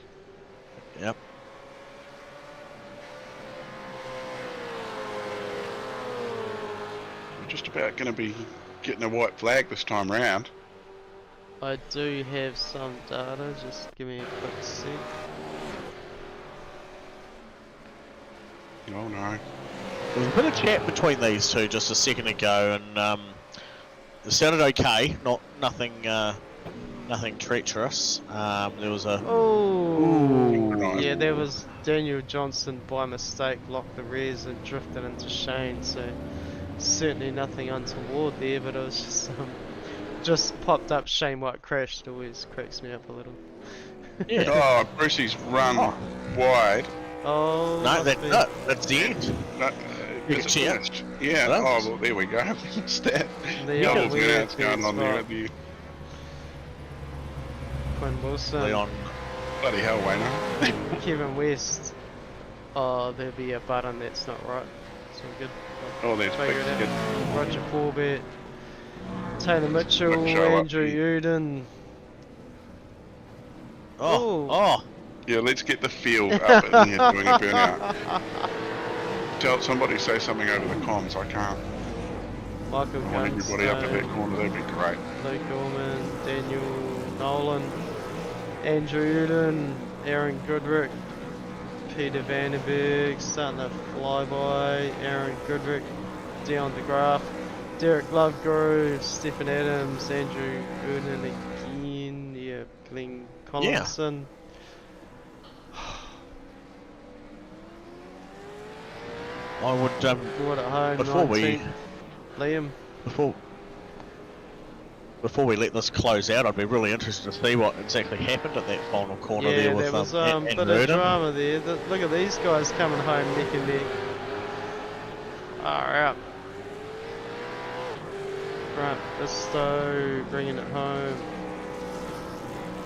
Yep. We're just about going to be getting a white flag this time round. I do have some data, just give me a quick sec. Oh no. There was a bit of chat between these two just a second ago, and it sounded okay. Nothing treacherous. There was a Oh, yeah, there was Daniel Johnson by mistake locked the rears and drifted into Shane, so certainly nothing untoward there, but it was just popped up Shane White crashed, always cracks me up a little. yeah. Oh, Brucey's run wide. Oh, No, must be. that's the end. No, You is can it cheer. finished? Yeah. Well, Oh, well, there we go. Stat. Leon Double Weir minutes going on there. as The Quinn Wilson, Leon. bloody hell, Wayno. Kevin West. Oh, there'll be a button that's not right. It's all good. Oh, there's Figure it good. out. Roger Corbett, Taylor Mitchell, Mitchell up Andrew here. Uden. Oh, Yeah, let's get the field up in here doing a burnout. Tell somebody say something over the comms. I can't. Michael I want everybody up in that Gunstone, corner. That'd be great. Luke Orman, Daniel Nolan, Andrew Uden, Aaron Goodrick, Peter Vandenberg, starting to fly by, Aaron Goodrick, Dion DeGraaf, Derek Lovegrove, Stephen Adams, Andrew Uden again, yeah, Glenn Collinson. I would Good at home, before 19th. Liam. before we let this close out, I'd be really interested to see what exactly happened at that final corner Yeah, there with there was and bit of Rudin. drama there. Look at these guys coming home neck and neck. Alright. Grant Bistow bringing it home.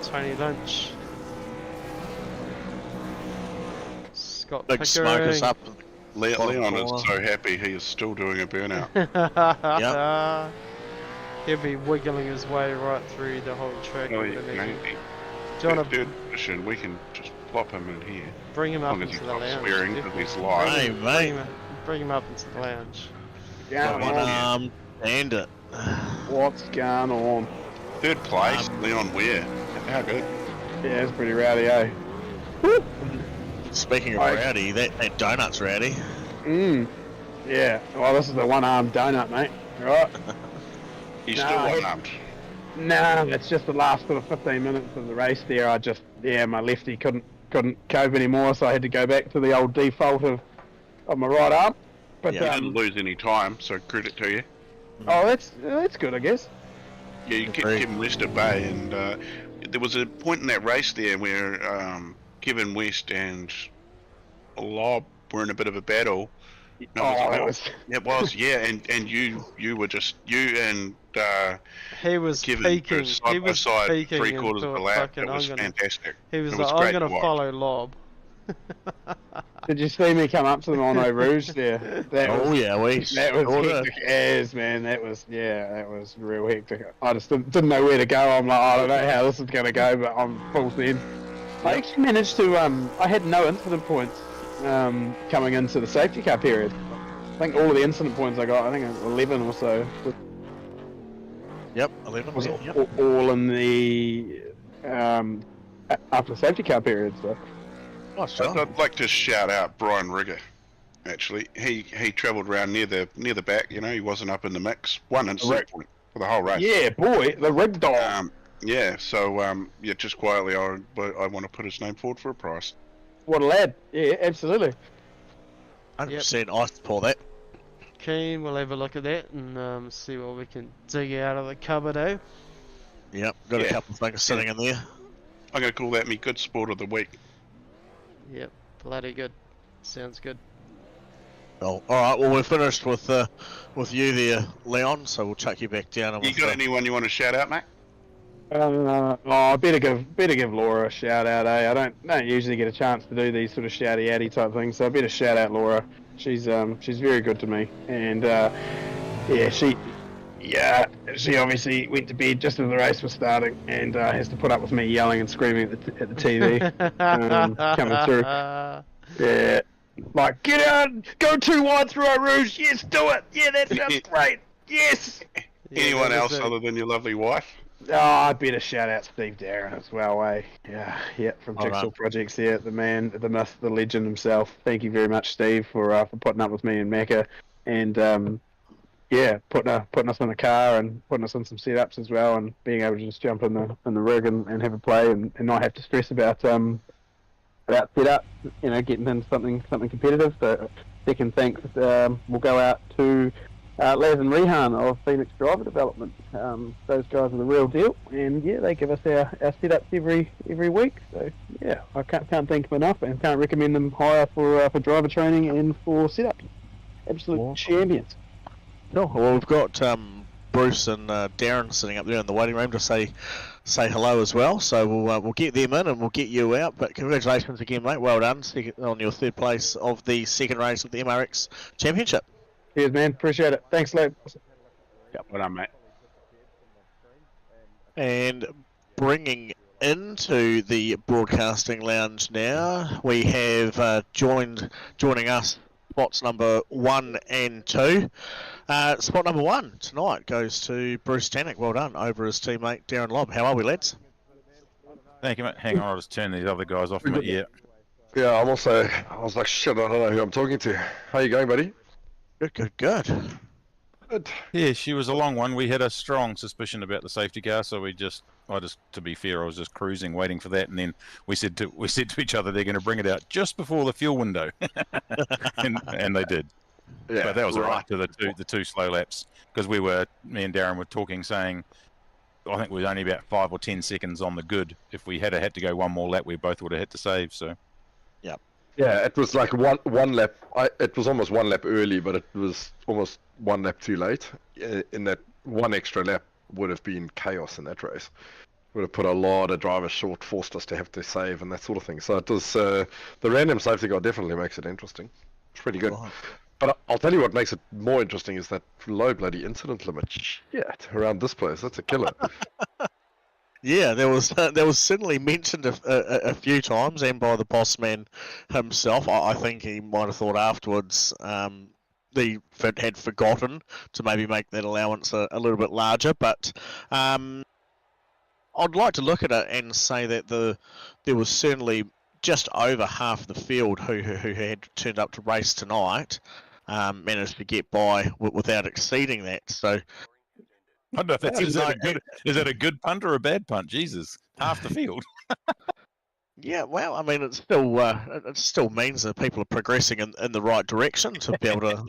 Tony Lynch. Scott Big smokers Pickering. up. Leon corner. is so happy he is still doing a burnout. He'll be wiggling his way right through the whole track. Oh, I would yeah, imagine. maybe. John, Third position, we can just plop him in here. bring him As up long as into he's the not lounge. swearing Definitely. because he's live. Hey, mate. Bring him up into the lounge. Going on. And it. What's going on? Third place, Leon Weir. How good. Yeah, it's pretty rowdy, eh? Speaking of Right. rowdy, that donut's rowdy. Yeah. Well, this is the one-armed donut, mate. Right? He's No, still I- one-upped. Nah, it's just the last sort of 15 minutes of the race there. My lefty couldn't cope anymore, so I had to go back to the old default of my right arm. But Yeah, You didn't lose any time, so credit to you. oh, that's good, I guess. Yeah, you kept Agreed. Kevin West at bay, and there was a point in that race there where Kevin West and Lob were in a bit of a battle. No, Oh, it that was, was it was, yeah, and you were just and He was Kevin peeking. were side He by was side peeking 3/4 of the into lap. fucking. It was I'm gonna. fantastic. He was It was like, I'm great to gonna watch. follow Lob. Did you see me come up to them on Eau Rouge there? That Oh was, yeah, we that was sure did. hectic as, man. That was real hectic. I just didn't know where to go. I'm like, I don't know how this is gonna go, but I'm full send. I actually managed to. I had no incident points coming into the safety car period. I think all of the incident points I got, I think 11 or so, Yep, 11. was Yeah, yep. all in the after the safety car period. So Nice I'd job. like to shout out Brian Rigger. Actually, he travelled around near the back. You know, he wasn't up in the mix. One incident point for the whole race. Yeah, boy, the rig dog. Yeah. So yeah, just quietly, I want to put his name forward for a prize. What a lad. Yeah, absolutely. 100% I support that. Keen, we'll have a look at that and see what we can dig out of the cupboard, eh? Yep, got a Yeah. couple of things sitting in there. I'm going to call that me good sport of the week. Yep, bloody good. Sounds good. Well, alright, well we're finished with you there, Leon, so we'll chuck you back down. And You got anyone you want to shout out, mate? I better give Laura a shout out. I don't usually get a chance to do these sort of shouty outy type things, so I better shout out Laura. She's very good to me, and she obviously went to bed just as the race was starting, and has to put up with me yelling and screaming at the TV coming through. Yeah, like get out, go too wide through our rouge. Yes, do it. Yeah, that sounds great. Yes. Anyone that was else it. other than your lovely wife? Oh, I better shout out Steve Darren as well, eh? Yeah, from All Jigsaw right. Projects here, the man, the myth, the legend himself. Thank you very much, Steve, for putting up with me and Macca, and putting us in the car and putting us on some setups as well, and being able to just jump in the rig and have a play and not have to stress about setup, getting into something competitive. So second thanks will go out to Laz and Rehan of Phoenix Driver Development. Those guys are the real deal, and yeah, they give us our setups every week. So yeah, I can't thank them enough, and can't recommend them higher for driver training and for setups. Absolute Awesome. champions. Cool. Well, we've got Bruce and Darren sitting up there in the waiting room to say hello as well. So we'll get them in and we'll get you out. But congratulations again, mate. Well done on your third place of the second race of the MRX Championship. Cheers, man. Appreciate it. Thanks, Luke. Well done, mate. And bringing into the broadcasting lounge now, we have joining us spots number 1 and 2. Spot number 1 tonight goes to Bruce Tannock. Well done over his teammate Darren Lobb. How are we, lads? Thank you, mate. Hang on, I'll just turn these other guys off. Mate. Yeah. Yeah, I was like, shit, I don't know who I'm talking to. How you going, buddy? Good. Good. Yeah, she was a long one. We had a strong suspicion about the safety car, so to be fair, I was just cruising, waiting for that, and then we said to each other they're going to bring it out just before the fuel window, and they did. Yeah, But that was right. after the two slow laps, because me and Darren were talking, saying I think we were only about 5 or 10 seconds on the good. If we had to go one more lap, we both would have had to save. So Yeah, it was like one lap. It was almost one lap early, but it was almost one lap too late. In that one extra lap would have been chaos in that race. Would have put a lot of drivers short, forced us to have to save and that sort of thing. So it was the random safety car definitely makes it interesting. It's pretty good. Right. But I'll tell you what makes it more interesting is that low bloody incident limit. Shit, around this place, that's a killer. Yeah, there was certainly mentioned a few times, and by the boss man himself. I think he might have thought afterwards he had forgotten to maybe make that allowance a little bit larger. But I'd like to look at it and say that there was certainly just over half the field who had turned up to race tonight managed to get by without exceeding that. So. I don't know if that's is that a good punt or a bad punt? Jesus, half the field. Yeah, well, I mean, it still means that people are progressing in the right direction to be able to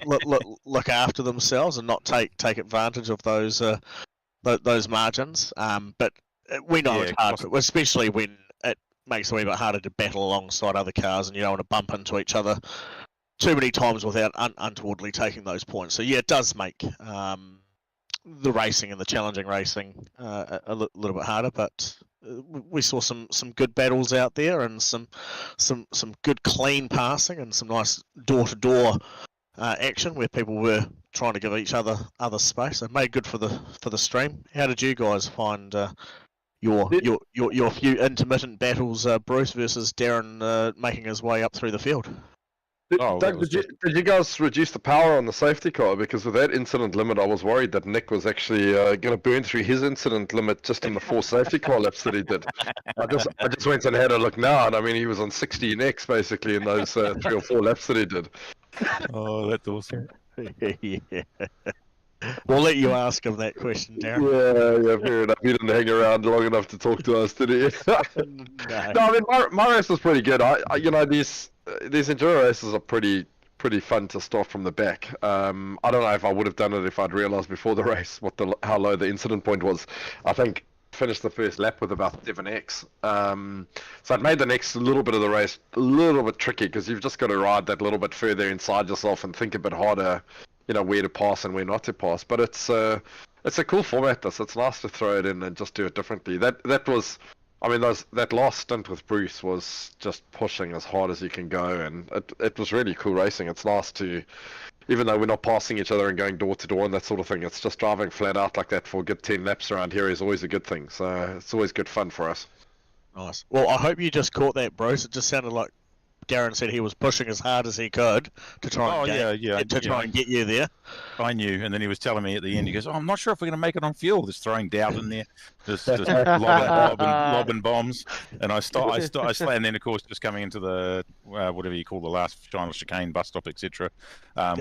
look after themselves and not take advantage of those margins. But we know it's hard, especially when it makes it a wee bit harder to battle alongside other cars, and you don't want to bump into each other too many times without untowardly taking those points. So yeah, it does make the racing and the challenging racing a little bit harder, but we saw some good battles out there and some good clean passing and some nice door-to-door action where people were trying to give each other space. It made good for the stream. How did you guys find your few intermittent battles, Bruce versus Darren making his way up through the field? Oh, that Doug, was did you guys reduce the power on the safety car? Because with that incident limit, I was worried that Nick was actually going to burn through his incident limit just in the 4 safety car laps that he did. I just went and had a look now, and I mean he was on 16x basically in those 3 or 4 laps that he did. Oh, that's awesome. Yeah. We'll let you ask him that question, Darren. Yeah, fair enough. He didn't hang around long enough to talk to us, did he? No. No, I mean my race was pretty good. I you know these enduro races are pretty fun to start from the back. I don't know if I would have done it if I'd realised before the race how low the incident point was. I think finished the first lap with about 7x. So it made the next little bit of the race a little bit tricky because you've just got to ride that little bit further inside yourself and think a bit harder, you know, where to pass and where not to pass. But it's a cool format. It's nice to throw it in and just do it differently. That was, I mean, that last stint with Bruce was just pushing as hard as you can go, and it was really cool racing. It's nice to, even though we're not passing each other and going door to door and that sort of thing, it's just driving flat out like that for a good 10 laps around here is always a good thing. So it's always good fun for us. Nice. Well, I hope you just caught that, Bruce. It just sounded like Darren said he was pushing as hard as he could to try and get you there. I knew, and then he was telling me at the end, he goes, "Oh, I'm not sure if we're going to make it on fuel." Just throwing doubt in there, just lobbing bombs, and I and then of course just coming into the whatever you call the last final chicane, bus stop, etc.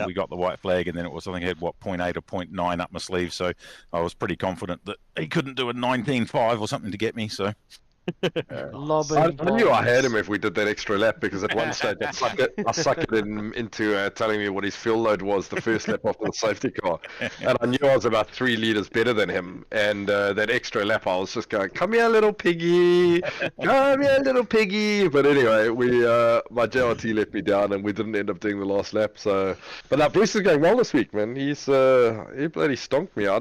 We got the white flag, and then it was, I think I had 0.8 or 0.9 up my sleeve, so I was pretty confident that he couldn't do a 19.5 or something to get me. So. I knew I had him if we did that extra lap because at one stage I sucked it into telling me what his fuel load was the first lap after the safety car, and I knew I was about 3 litres better than him. And that extra lap, I was just going, "Come here, little piggy, come here, little piggy." But anyway, my JRT let me down, and we didn't end up doing the last lap. So, but now Bruce is going well this week, man. He bloody stonked me. I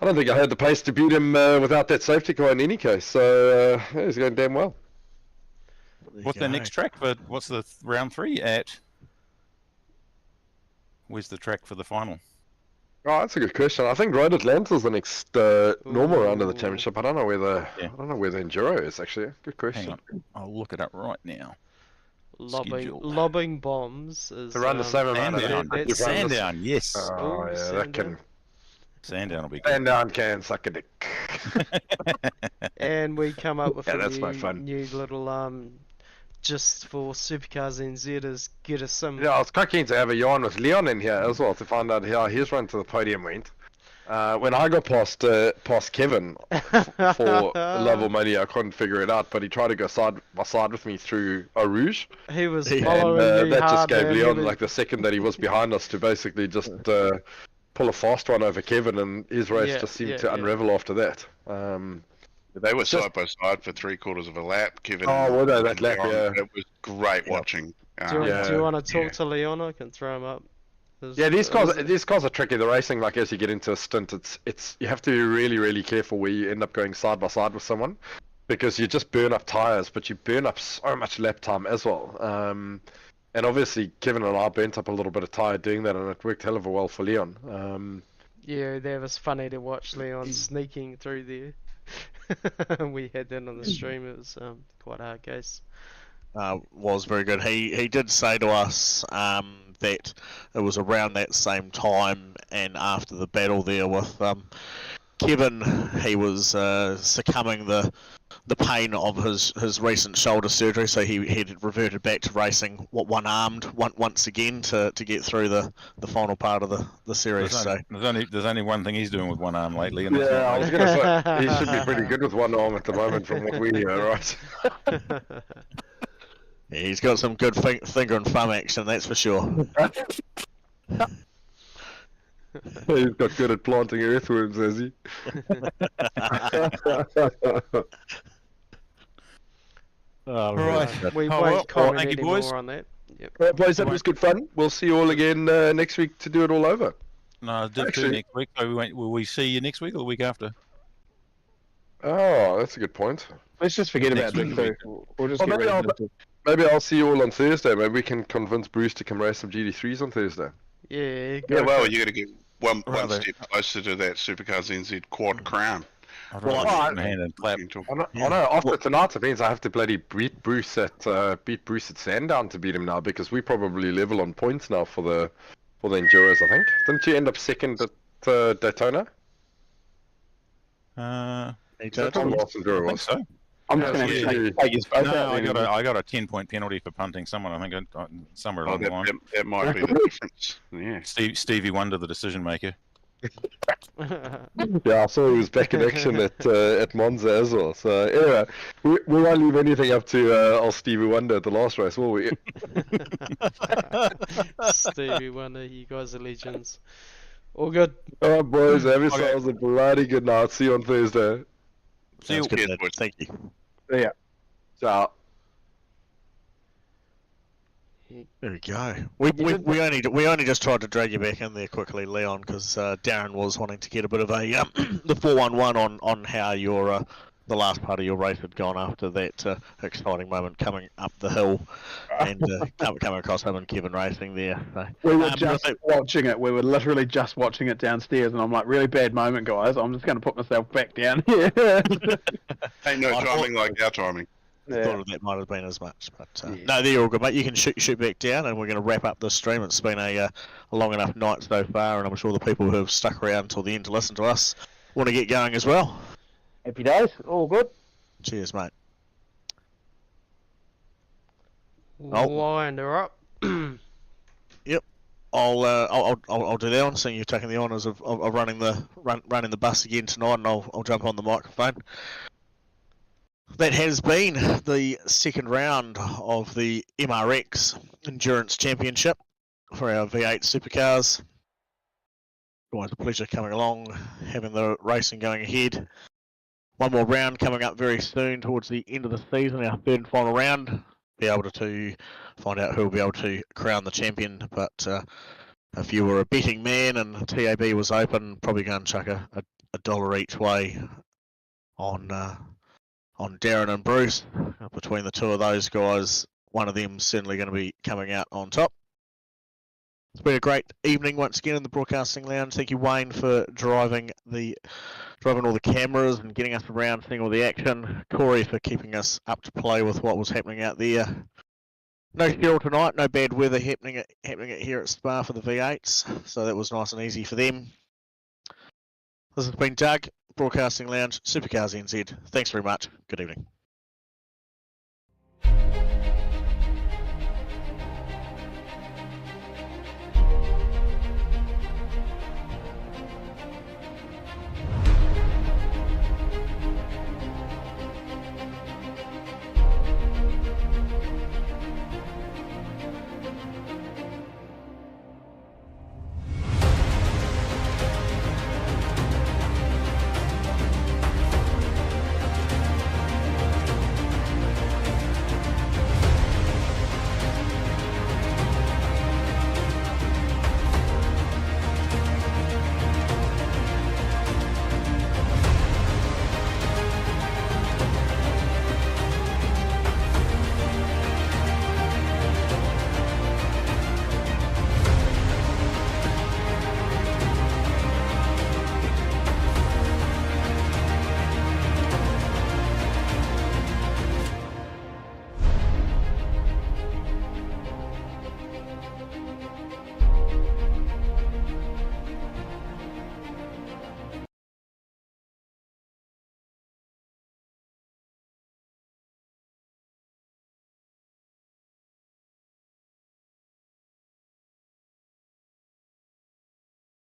don't think I had the pace to beat him without that safety car in any case. So he's going damn well. What's the next track for? What's the round 3 at? Where's the track for the final? Oh, that's a good question. I think Road Atlanta's the next normal round of the championship. I don't know where the Enduro is actually. Good question. Hang on. I'll look it up right now. Lobbing bombs is around the same amount of Sandown, yes. Oh yeah, Sandown. that can. Sandown will be good. Sandown can suck a dick. And we come up with that's my fun. new little just for SuperCars NZ is get us some. Yeah, I was quite keen to have a yarn with Leon in here as well to find out how his run to the podium went. When I got past Kevin for love or money, I couldn't figure it out, but he tried to go side by side with me through Eau Rouge. He was And following you that hard, just gave man. Leon like the second that he was behind us to basically just pull a fast one over Kevin, and his race just seemed to unravel after that. They were side by side for 3/4 of a lap, Kevin. Oh, were they that lap? Yeah. It was great watching. Do you want to talk to Leon? I can throw him up. These cars are tricky. The racing, like as you get into a stint, it's you have to be really, really careful where you end up going side by side with someone, because you just burn up tires, but you burn up so much lap time as well. And obviously, Kevin and I burnt up a little bit of tyre doing that, and it worked hell of a well for Leon. Yeah, that was funny to watch Leon sneaking through there. We had that on the stream. It was quite a hard case. Was very good. He did say to us that it was around that same time and after the battle there with Kevin, he was succumbing the pain of his recent shoulder surgery, so he had reverted back to racing one-armed once again to get through the final part of the series. There's only one thing he's doing with one arm lately. And I was going to say, he should be pretty good with one arm at the moment from what we hear, right? Yeah, he's got some good finger and thumb action, that's for sure. He's got good at planting earthworms, has he? Right. We won't comment thank you, any boys. more on that. Yep. Right, boys, that was good fun. We'll see you all again next week to do it all over. No, do next week. So will we see you next week or the week after? Oh, that's a good point. Let's just forget about Next Vic week. too. We'll just Well, get rid of it. Maybe I'll see you all on Thursday. Maybe we can convince Bruce to come race some GT3s on Thursday. Yeah, Yeah, well, you're going to get one Rather. step closer to that SuperCars NZ quad crown. I'd Well, rather I- give him a hand and clap. I know after tonight's events, I have to bloody beat Bruce at Sandown to beat him now because we probably level on points now for the Enduros. I think. Didn't you end up second at Daytona? He That's did. what the last Enduro I think was. so. I'm Yeah, just going so to you- take his boat No, out I then. got a 10-point penalty for punting someone. I think somewhere Oh, along the line. that might be the difference. Yeah. Stevie Wonder, the decision maker. Yeah, I saw he was back in action at Monza as well. So anyway, we won't leave anything up to old Stevie Wonder at the last race, will we? Stevie Wonder, you guys are legends. All good. Oh boys, have yourselves a bloody good night. See you on Thursday. See you. Sounds good, Cheers, Ned. boys. Thank you. Yeah. Ciao. There we go. We only just tried to drag you back in there quickly, Leon, because Darren was wanting to get a bit of a the 411 on how your the last part of your race had gone after that exciting moment coming up the hill and coming across him and Kevin racing there. So, We were but just watching it. We were literally just watching it downstairs, and I'm like, really bad moment, guys. I'm just going to put myself back down here. Ain't no I timing like our timing. I thought that might have been as much, but no, they're all good, mate. You can shoot back down, and we're going to wrap up this stream. It's been a long enough night so far, and I'm sure the people who have stuck around until the end to listen to us want to get going as well. Happy days. All good. Cheers, mate. Wind her up. I'll do that one. Seeing you've taken the honours of running the bus again tonight, and I'll jump on the microphone. That has been the second round of the MRX Endurance Championship for our V8 supercars. Always a pleasure coming along, having the racing going ahead. One more round coming up very soon towards the end of the season, our third and final round. Be able to find out who will be able to crown the champion. But if you were a betting man and TAB was open, probably go and chuck a dollar each way on Darren and Bruce. Between the two of those guys, one of them certainly going to be coming out on top. It's been a great evening once again in the broadcasting lounge. Thank you, Wayne, for driving all the cameras and getting us around, seeing all the action. Corey for keeping us up to play with what was happening out there. No Cheryl tonight, no bad weather happening here at Spa for the V8s, so that was nice and easy for them. This has been Doug, Broadcasting Lounge, SuperCars NZ. Thanks very much. Good evening.